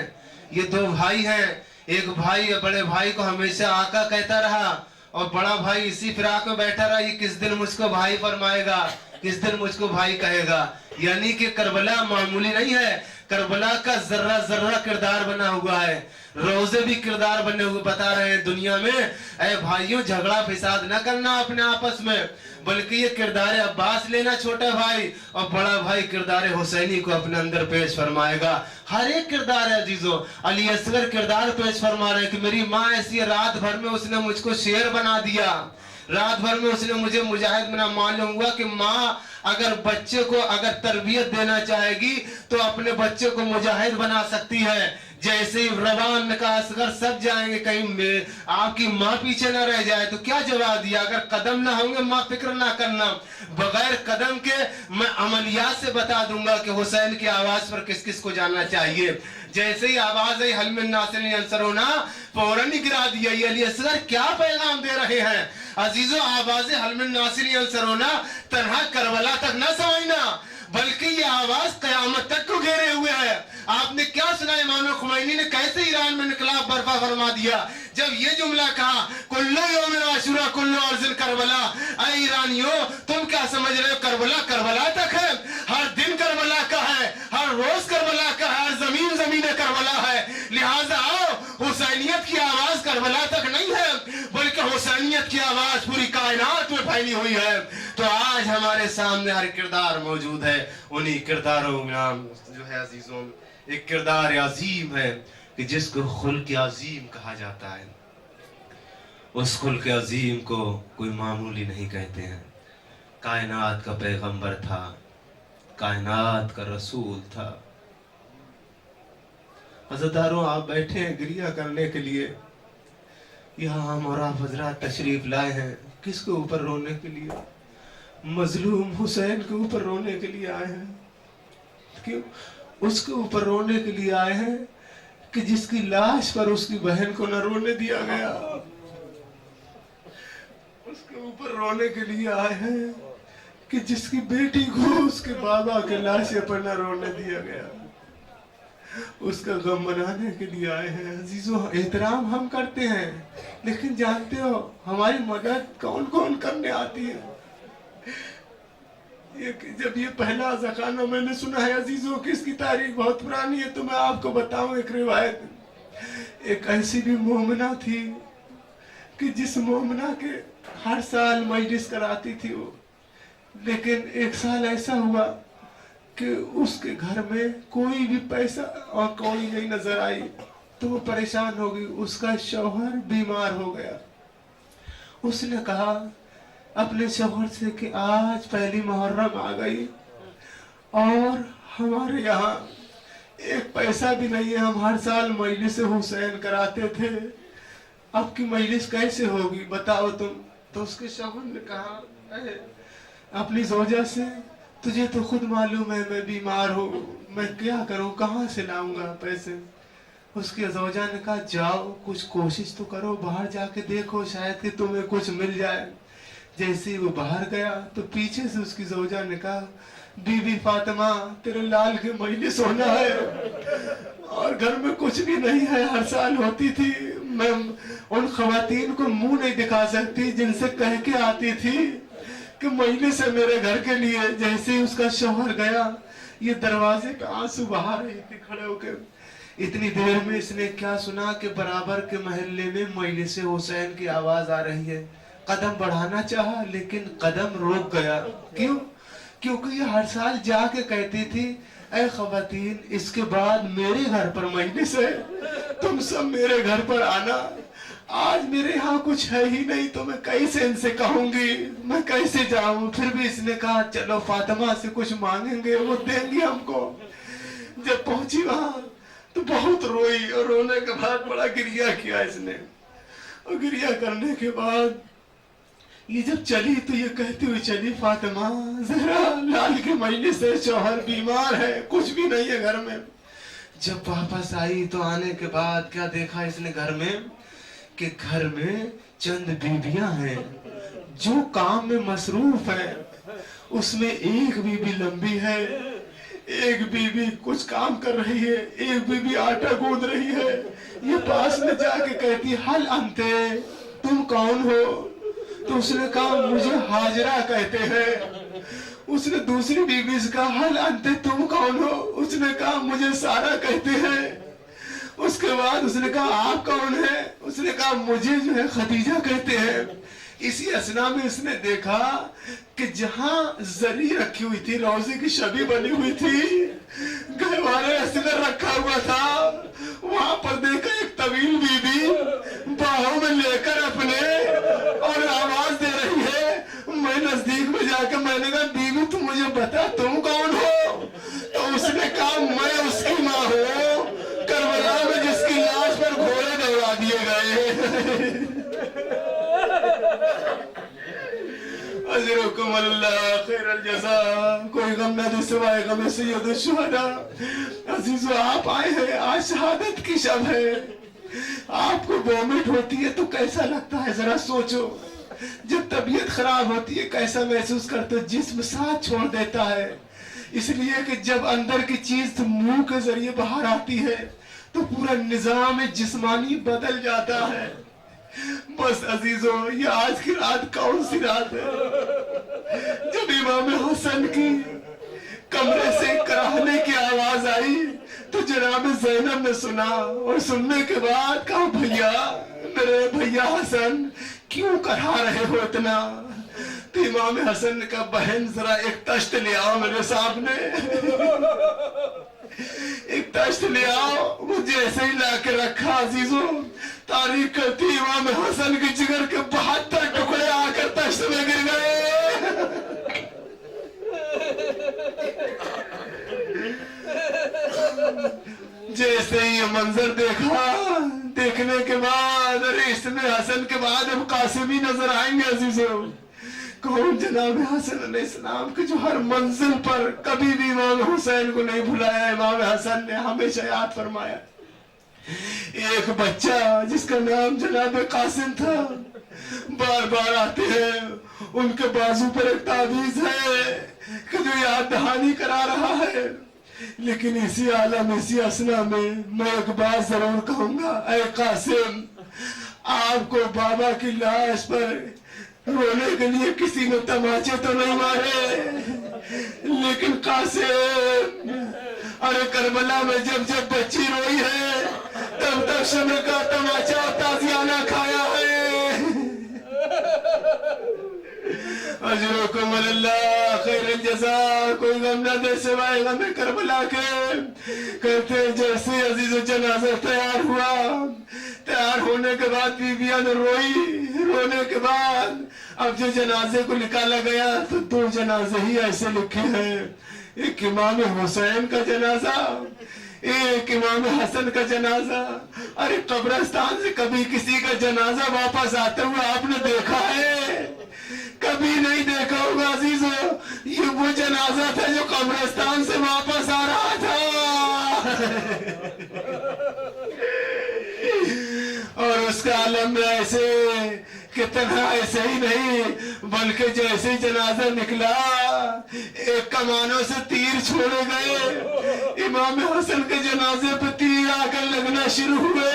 ये दो भाई हैं, एक भाई बड़े भाई को हमेशा आका कहता रहा और बड़ा भाई इसी फिराक में बैठा रहा, ये किस दिन मुझको भाई फरमाएगा, किस दिन मुझको भाई कहेगा। यानी कि करबला मामूली नहीं है, करबला का जर्रा जर्रा किरदार बना हुआ है। रोजे भी किरदार बने हुए बता रहे हैं दुनिया में। ऐ भाइयों, झगड़ा फिसाद न करना अपने आपस में, बल्कि ये किरदार अब्बास लेना छोटा भाई, और बड़ा भाई किरदार हुसैनी को अपने अंदर पेश फरमाएगा। हर एक किरदार है अजीजों। अली असगर किरदार पेश फरमा रहे हैं कि मेरी माँ ऐसी है, रात भर में उसने मुझको शेर बना दिया, रात भर में उसने मुझे मुजाहिद बना। मालूम हुआ कि माँ अगर बच्चे को अगर तरबियत देना चाहेगी तो अपने बच्चे को मुजाहिद बना सकती है। जैसे ही रवान ने कहा असगर सब जाएंगे, कहीं आपकी माँ पीछे न रह जाए, तो क्या जवाब दिया? अगर कदम ना होंगे माँ फिक्र ना करना, बगैर कदम के मैं अमलियात से बता दूंगा कि हुसैन की आवाज पर किस किस को जाना चाहिए। जैसे ही आवाज आई हल मिन नासिरिन यंसरुना, फौरन ही गिरा दिया। ये अली असगर क्या पैगाम दे रहे हैं? अजीजों, आवाज हल मिन नासिरिन यंसरुना तन्हा करबला तक न समझना, बल्कि ये आवाज कयामत तक को घेरे हुए है। आपने क्या सुना इमाम खुमैनी ने कैसे ईरान में इनकलाब बर्पा फरमा दिया जब ये जुमला कहा, कुल्लू यौम आशुरा कुल्लू अर्जुन करबला। ऐ ईरानियों, तुम क्या समझ रहे हो? करबला करबला तक है, हर दिन करबला का है, हर रोज करबला का है, हर जमीन जमीन करबला है। लिहाजा आओ, हुसैनियत की आवाज करबला तक नहीं है, बल्कि हुसैनियत की आवाज पूरी कायनात में फैली हुई है। तो आज हमारे सामने हर किरदार मौजूद है। उन्हीं किरदारों में नाम जो है अजीजों, एक किरदार अजीम है कि जिसको खुल्क अजीम कहा जाता है। उस खुल्क अजीम को कोई मामूली नहीं कहते हैं। कायनात का पैगंबर था, कायनात का रसूल था। हज़रतदारों, आप बैठे हैं गिरिया करने के लिए, यहाँ हम और आप हजरात तशरीफ लाए हैं किसके ऊपर रोने के लिए? मजलूम हुसैन के ऊपर रोने के लिए आए हैं। क्यों? उसके ऊपर रोने के लिए आए हैं कि जिसकी लाश पर उसकी बहन को न रोने दिया गया। उसके ऊपर रोने के लिए आए हैं कि जिसकी बेटी को उसके बाबा के लाशे पर न रोने दिया गया। उसका गम मनाने के लिए आए हैं। अजीजों, एहतराम हम करते हैं, लेकिन जानते हो हमारी मदद कौन कौन करने आती है? जब ये पहला ज़खाना मैंने सुना है अजीजों की, इसकी तारीख बहुत पुरानी है, तो मैं आपको बताऊं एक रिवायत। एक ऐसी भी मोमना थी कि जिस मोमना के हर साल मजलिस कराती थी वो, लेकिन एक साल ऐसा हुआ कि उसके घर में कोई भी पैसा और कौड़ी नहीं नजर आई, तो वो परेशान हो गई। उसका शौहर बीमार हो गया। उसने कहा अपने शौहर से कि आज पहली मुहर्रम आ गई और हमारे यहाँ एक पैसा भी नहीं है, हम हर साल मजलिस हुसैन कराते थे, अब की मजलिस कैसे होगी बताओ तुम। तो उसके शौहर ने कहा अपनी जोजा से, तुझे तो खुद मालूम है मैं बीमार हूँ, मैं क्या करूँ, कहाँ से लाऊंगा पैसे। उसके जोजा ने कहा जाओ कुछ कोशिश तो करो, बाहर जाके देखो शायद कि तुम्हें कुछ मिल जाए। जैसे ही वो बाहर गया तो पीछे से उसकी जोजा ने कहा, बीबी फातिमा तेरे लाल के मजलिस होना है और घर में कुछ भी नहीं है, हर साल होती थी, मैं उन खवातीन को मुंह नहीं दिखा सकती जिनसे कह के आती थी कि मजलिस है मेरे घर के लिए। जैसे ही उसका शौहर गया, ये दरवाजे पे आंसू बहा रही थी खड़े होकर। इतनी देर में इसने क्या सुना कि बराबर के महल्ले में मजलिस हुसैन की आवाज आ रही है। कदम बढ़ाना चाहा लेकिन कदम रोक गया। क्यों? क्योंकि ये हर साल जाके कहती थी, ऐ खवातीन इसके बाद मेरे घर पर मजलिस है, तुम सब मेरे घर पर आना। आज मेरे यहाँ कुछ है ही नहीं तो मैं कैसे इनसे कहूंगी, मैं कैसे जाऊं। फिर भी इसने कहा चलो फातिमा से कुछ मांगेंगे, वो देंगी हमको। जब पहुंची वहां तो बहुत रोई और रोने के बाद बड़ा गिरिया किया इसने। और गिरिया करने के बाद ये जब चली तो ये कहती हुई चली, फातिमा जरा लाल के मजलिस से शौहर बीमार है, कुछ भी नहीं है घर में, जब वापस आई तो आने के बाद क्या देखा इसने घर में, कि घर में चंद बीबियां हैं जो काम में मसरूफ है। उसमें एक बीबी लंबी है, एक बीबी कुछ काम कर रही है, एक बीबी आटा गूंद रही है। ये पास में जाके कहती, हल अंते, तुम कौन हो? तो उसने कहा, मुझे हाजरा कहते हैं। उसने दूसरी बीबी से कहा, हल अंते, तुम कौन हो? उसने कहा, मुझे सारा कहते हैं। उसके बाद उसने कहा, आप कौन है? उसने कहा, मुझे जो है खदीजा कहते हैं। इसी असना में उसने देखा कि जहां जरी रखी हुई थी, रोजे की छवि बनी हुई थी, गहवारे असगर रखा हुआ था, वहां पर देखा एक तवील बीबी बाहों में लेकर अपने और आवाज दे रही है। मैं नजदीक में जाकर मैंने कहा, बीबी तुम मुझे बता, तुम कौन हो? तो उसने कहा, मैं उसकी माँ हूँ, करबला में जिसकी लाश पर घोड़े दौड़ा दिए गए। अजरुकुम अल्लाह खैरल जज़ा। कोई गम न दे सिवाय गम सैयद शुहदा। अजीजों, आप आए हैं, आज शहादत की शब है। आपको वोमिट होती है तो कैसा लगता है, जरा सोचो। जब तबीयत खराब होती है कैसा महसूस करते हो? जिस्म साथ छोड़ देता है। इसलिए कि जब अंदर की चीज मुंह के जरिए बाहर आती है तो पूरा निजाम जिस्मानी बदल जाता है। बस अजीजों, ये आज की रात कौन सी रात है जब इमाम हसन की कमरे से कराहने की आवाज आई तो जनाब ज़ैनब ने सुना, और सुनने के बाद कहा, भैया, मेरे भैया हसन, क्यों करा रहे हो इतना? तो इमाम हसन ने कहा, बहन जरा एक तश्त ले आओ मेरे सामने। एक तश्त ले आओ। वो जैसे ही ला के रखा, अजीजों, तारीख करती इमाम हसन के जिगर के 72 टुकड़े आकर तश्त में गिर गए। जैसे ही ये मंजर देखा, देखने के बाद, अरे इसमें हसन के बाद अब कासिम ही नजर आएंगे। अजीजों, कौन? जनाब हसन अलैहिस्सलाम के जो हर मंजिल पर कभी भी इमाम हुसैन को नहीं भुलाया। इमाम हसन ने हमेशा याद फरमाया। एक बच्चा जिसका नाम जनाब कासिम था, बार बार आते हैं, उनके बाजू पर एक ताबीज है कि जो याद दहानी करा रहा है। लेकिन इसी आलम, इसी असना में मैं एक बात जरूर कहूंगा, ऐ कासिम, आपको बाबा की लाश पर रोने के लिए किसी ने तमाचे तो नहीं मारे, लेकिन कासिम, अरे करबला में जब जब बच्ची रोई है तब तक शम्र का तमाचा और ताजियाना खाया है। अजरुकुम अल्लाह खैरल जज़ा। कोई गम न दे सिवाय गम करबला के। कहते जैसे अजीज जनाजा तैयार हुआ, तैयार होने के बाद बीबियां ने रोई। रोने के बाद अब जो जनाजे को निकाला गया तो 2 जनाजे ही ऐसे लिखे हैं, एक इमाम हुसैन का जनाजा, एक इमाम हसन का जनाजा। अरे कब्रिस्तान से कभी किसी का जनाजा वापस आते हुए आपने देखा है? कभी नहीं देखा होगा अजीजों। ये वो जनाजा था जो कब्रिस्तान से वापस आ रहा था। और उसका आलम में ऐसे कितना ऐसे ही नहीं, बल्कि जैसे जनाजा निकला एक कमानों से तीर छोड़े गए। इमाम हसन के जनाजे पे तीर आकर लगना शुरू हुए।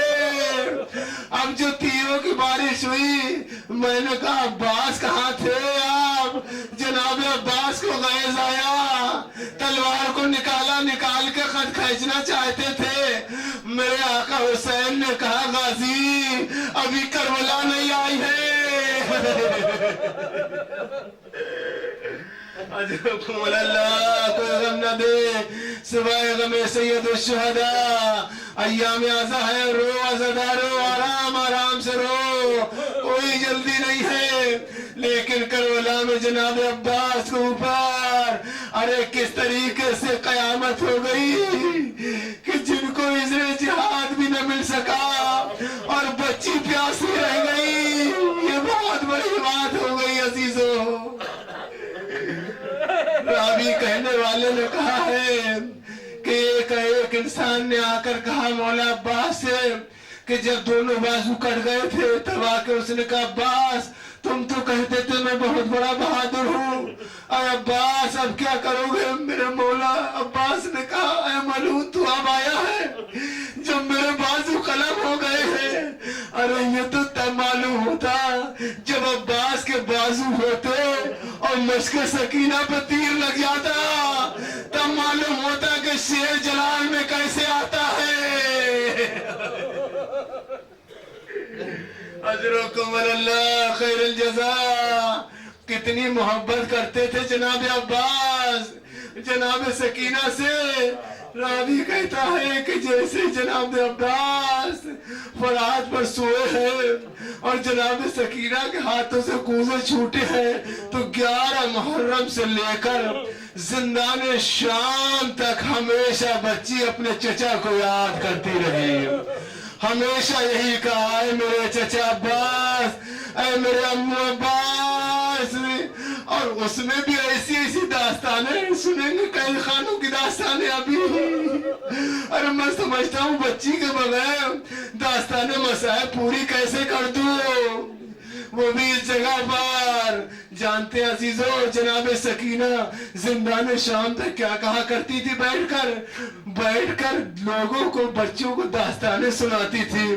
अब जो तीरों की बारिश हुई, मैंने कहा, अब्बास कहाँ थे आप? जनाब अब्बास को गैज़ आया, तलवार को निकाला, निकाल के खत खींचना चाहते थे। मेरे आका हुसैन ने कहा, गाजी अभी करबला नहीं आई है। अल्लाह कोई गम न दे सिवाय गमे सैयद शुहदा। अय्याम आज़ा है, रो अज़ादारो, आराम आराम से रो, कोई जल्दी नहीं है। लेकिन करबला में जनाब अब्बास के ऊपर अरे किस तरीके से कयामत हो गई कि जिनको इज़्र जिहाद भी न मिल सका और बच्ची प्यासी रह गई। ये बहुत बड़ी बात हो गई अजीजों। रावी कहने वाले ने कहा है कि एक इंसान ने आकर कहा मौला अब्बास से कि जब दोनों बाजू कट गए थे तब आके उसने कहा अब्बास तुम तो कहते थे मैं बहुत बड़ा बहादुर हूँ, अरे अब्बास अब क्या करोगे मेरे मौला। अब्बास ने कहा अरे मलून तू अब आया है जब मेरे बाजू कलम हो गए हैं। अरे ये तो तब मालूम होता जब अब्बास के बाजू होते और मशक सकीना पे तीर लग जाता, तब मालूम होता कि शेर जलाल में कैसे आता है। अजरुकुम अल्लाह खैरुल जज़ा। कितनी मोहब्बत करते थे जनाब अब्बास जनाब सकीना से। रावी कहता है कि जैसे जनाब अब्बास फरात पर सोए हैं और जनाब सकीना के हाथों से कूजे छूटे हैं तो 11 मुहर्रम से लेकर जिंदाने शाम तक हमेशा बच्ची अपने चचा को याद करती रही। हमेशा यही कहा है मेरे चचा अब्बास, ऐ मेरे अम्मू अब्बास। और उसमें भी ऐसी ऐसी दास्तानें सुनेंगे, कई खानों की दास्तानें अभी। अरे मैं समझता हूँ बच्ची के बगैर दास्तानें मसाए पूरी कैसे कर दूं, वो भी इस जगह पर। जानते हैं अजीजों जनाब सकीना जिंदाने शाम तक क्या कहा करती थी, बैठकर लोगों को बच्चों को दास्तानें सुनाती थी।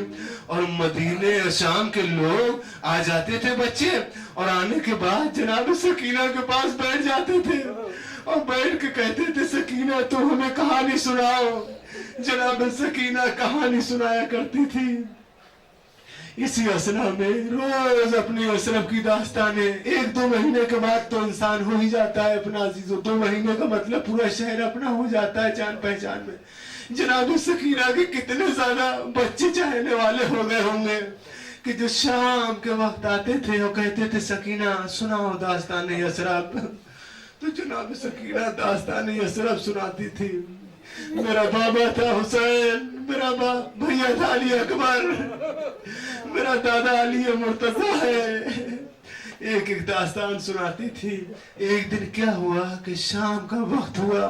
और मदीने और शाम के लोग आ जाते थे बच्चे और आने के बाद जनाब सकीना के पास बैठ जाते थे और बैठ के कहते थे सकीना तो हमें कहानी सुनाओ। जनाब सकीना कहानी सुनाया करती थी। इसी असना में रोज अपनी असरफ की दास्ताने। 1-2 महीने के बाद तो इंसान हो ही जाता है अपना अजीजों, 2 महीने का मतलब पूरा शहर अपना हो जाता है जान पहचान में। जनाब सकीना के कितने ज्यादा बच्चे चाहने वाले हो गए होंगे कि जो शाम के वक्त आते थे और कहते थे सकीना सुनाओ दास्ताने असरफ, तो जनाब सकीना दास्ताने असरफ सुनाती थी। मेरा बाबा था हुसैन, मेरा भैया था अली अकबर, मेरा दादा अली मुर्तजा है। एक एक दास्तान सुनाती थी। एक दिन क्या हुआ कि शाम का वक्त हुआ।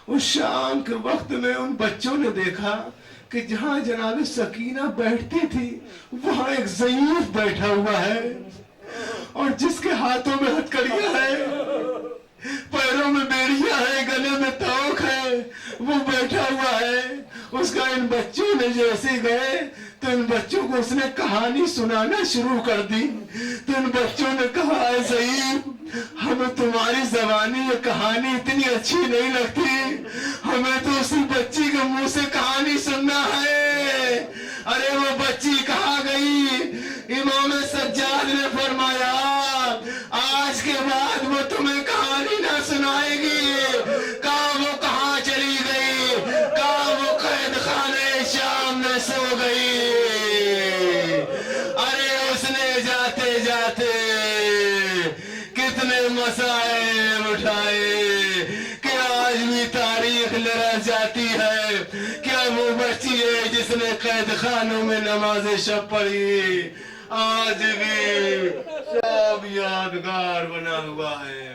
उस शाम के वक्त में उन बच्चों ने देखा कि जहाँ जनाब सकीना बैठती थी वहाँ एक ज़ईफ बैठा हुआ है और जिसके हाथों में हथकड़ियाँ है, पैरों में बेड़ियां है, गले में तोक है, वो बैठा हुआ है। उसका इन बच्चों ने जैसे गए तो इन बच्चों को उसने कहानी सुनाना शुरू कर दी। तो इन बच्चों ने कहा है ज़ईफ हमें तुम्हारी ज़बानी ये कहानी इतनी अच्छी नहीं लगती, हमें तो उसी बच्ची के मुंह से कहानी सुनना है। अरे वो बच्ची कहाँ गई? इमाम सज्जाद ने फरमाया आज के बाद वो तुम्हें कहानी ना सुनाएगी। कहाँ वो कहाँ चली गई? कहाँ वो कैद खाने शाम में सो गई? अरे उसने जाते जाते कितने मसाइल उठाए कि आज भी तारीख लड़ा जाती है। क्या वो बच्ची है जिसने कैद खानों में नमाज़ शब पढ़ी, आज भी सब यादगार बना हुआ है।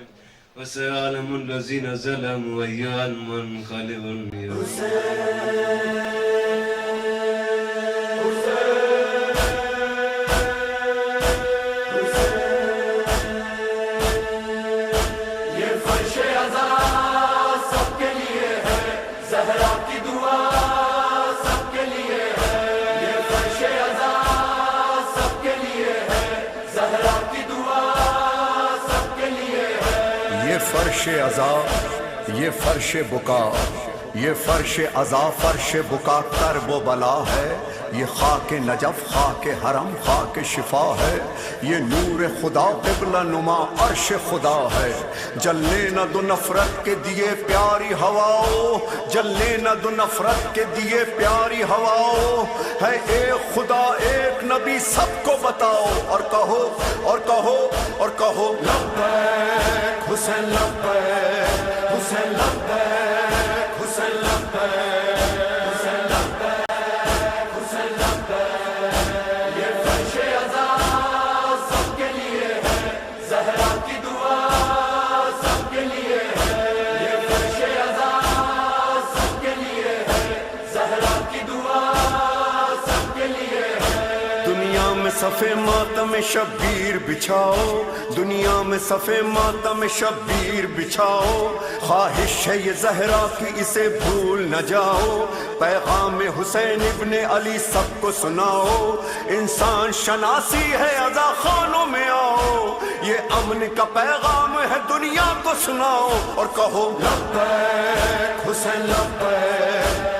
वसअलमुल लज़ीना ज़लमू अय्युल मुनक़लिबुन फर्श अज़ा, ये फर्श बुका, ये फर्श अज़ा फर्श बुका कर वो बला है। ये खाक नजफ खाक हरम खाक शिफा है। ये नूर खुदा क़िबला नुमा अर्श खुदा है। जलने न दो नफरत के दिए प्यारी हवाओं, जलने न दो नफरत के दिए प्यारी हवाओं। है एक खुदा एक नबी सबको बताओ और कहो और कहो और कहो लब्बैक हुसैन लब्बैक हुसैन लब्बैक हुसैन लब्बैक हुसैन लब्बैक हुसैन लब्बैक। ये फर्श अज़ा सबके लिए है, ज़हरा की दुआ सबके लिए है। ये फर्श अज़ा सबके लिए है, صفے ماتم شبیر بچھاؤ، دنیا میں صفے ماتم شبیر بچھاؤ، خواہش ہے یہ زہرا کی اسے بھول نہ جاؤ، پیغام حسین ابن علی سب کو سناؤ، انسان شناسی ہے عزا خانوں میں آؤ، یہ امن کا پیغام ہے دنیا کو سناؤ، اور کہو لبیک حسین لبیک،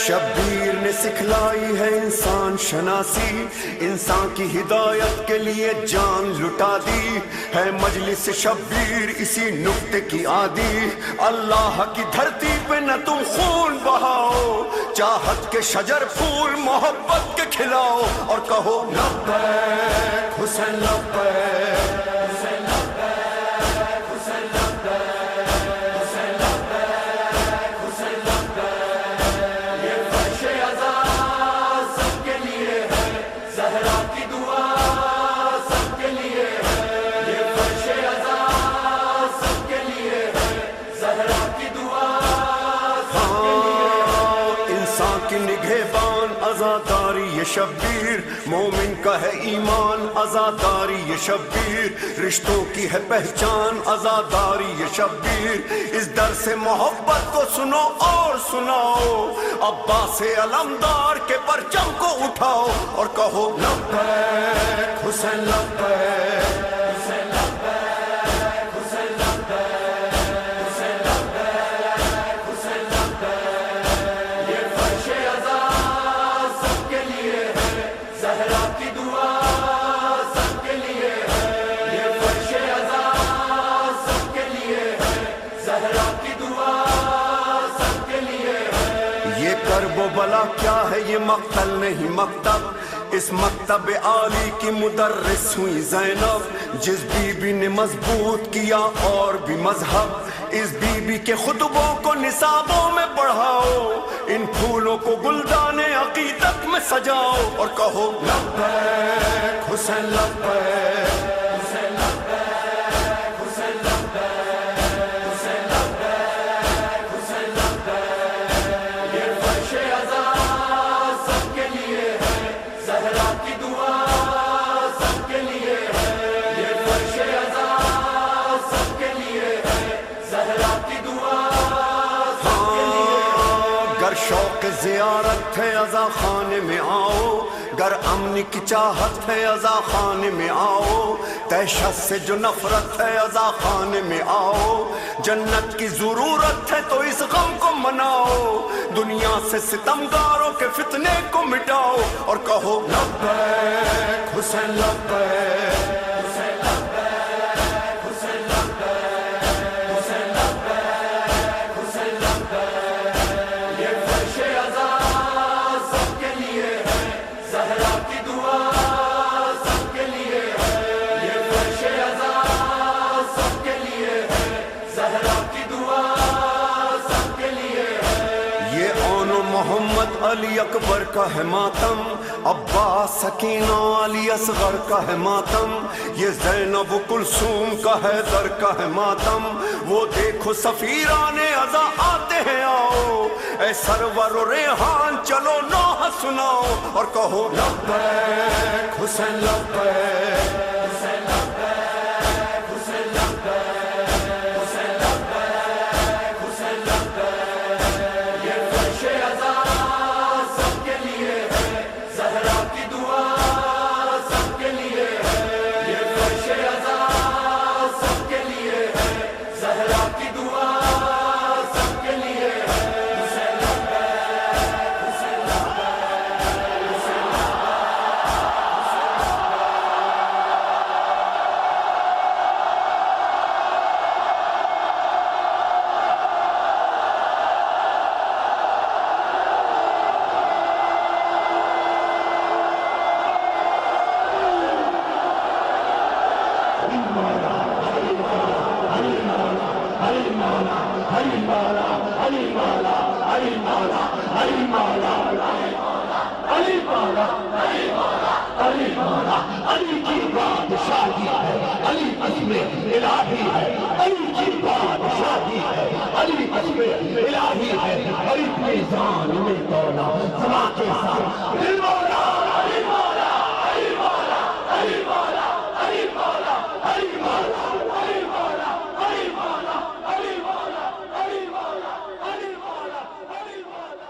شبیر نے سکھلائی ہے انسان شناسی، انسان کی ہدایت کے لیے جان لٹا دی ہے مجلس شبیر اسی نکتے کی عادی، اللہ کی دھرتی پہ نہ تم خون بہاؤ، چاہت کے شجر پھول محبت کے کھلاؤ، اور کہو لبیک حسین لبیک، عزاداری یہ شبیر، مومن کا ہے ایمان عزاداری یہ شبیر، رشتوں کی ہے پہچان عزاداری یہ شبیر، اس در سے محبت کو سنو اور سناؤ، عباس علمدار کے پرچم کو اٹھاؤ، اور کہو لبیک حسین لبیک، بلا کیا ہے یہ مقتل نہیں مکتب، اس مکتب عالی کی مدرس ہوئی زینب، جس بی بی نے مضبوط کیا اور بھی مذہب، اس بی بی کے خطبوں کو نصابوں میں پڑھاؤ، ان پھولوں کو گلدان عقیدت میں سجاؤ، اور کہو لبیک حسین لبیک، شوق زیارت ہے عزا خانے میں آؤ، گر امن کی چاہت ہے عزا خانے میں آؤ، دہشت سے جو نفرت ہے عزا خانے میں آؤ، جنت کی ضرورت ہے تو اس غم کو مناؤ، دنیا سے ستمگاروں کے فتنے کو مٹاؤ، اور کہو لبیک حسین لبیک، علی اکبر کا ہے ماتم، عباس سکینہ علی اصغر کا ہے ماتم، یہ زینب و کلثوم کا حیدر کا ہے ماتم، وہ دیکھو سفیران عزا آتے ہیں آؤ، اے سرور و ریحان چلو نوحہ سناؤ، اور کہو لبیک حسین لبیک، الہی ہے، علی کی بادشاہی ہے، علی اسم الہی ہے، علی میزان میں تولا سما کے ساتھ علی مولا علی مولا علی مولا علی مولا علی مولا علی مولا علی مولا علی مولا علی مولا علی مولا علی مولا علی مولا.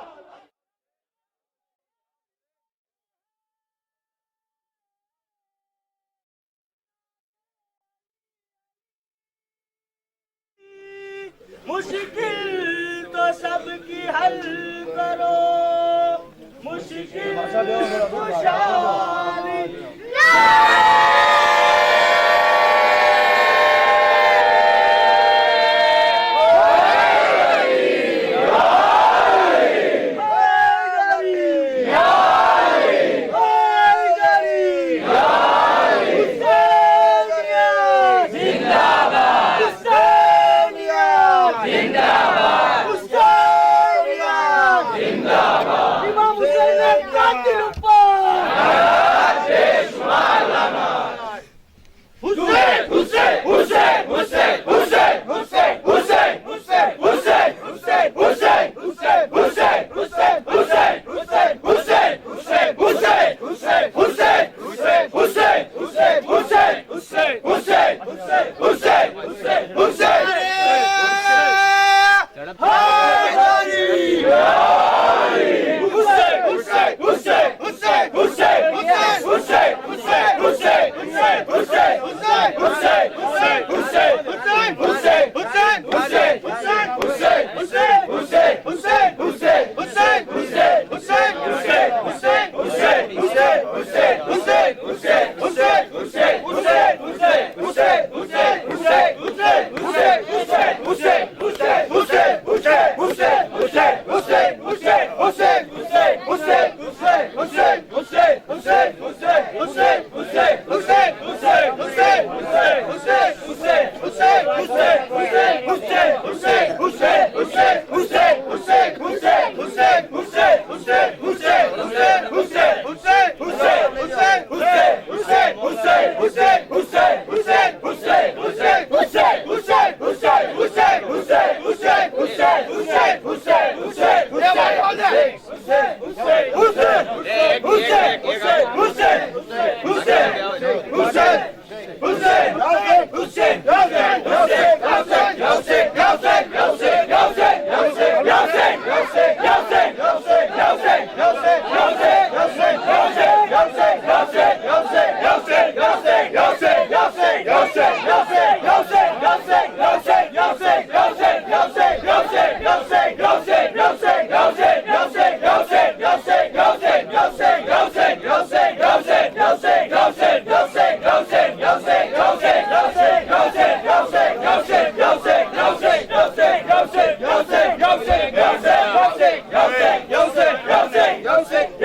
مشکل تو سب کی حل کرو، مشکل خوشحالی Yo sé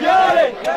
Yale!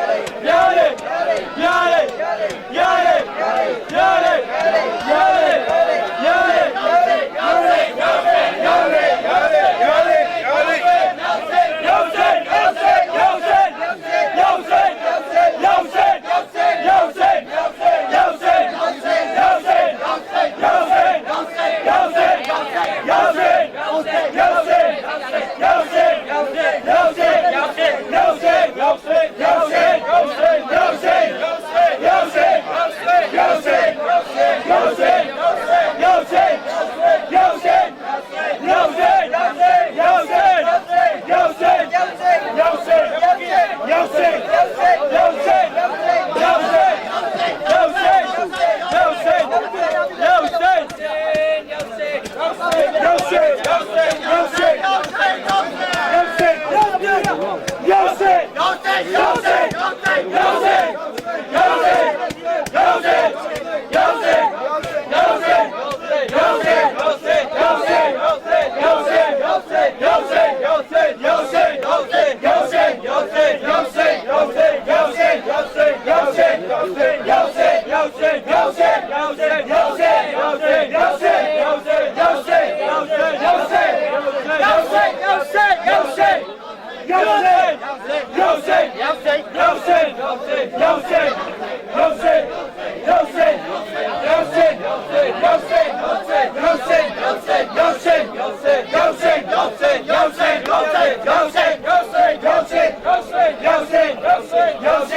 Yo,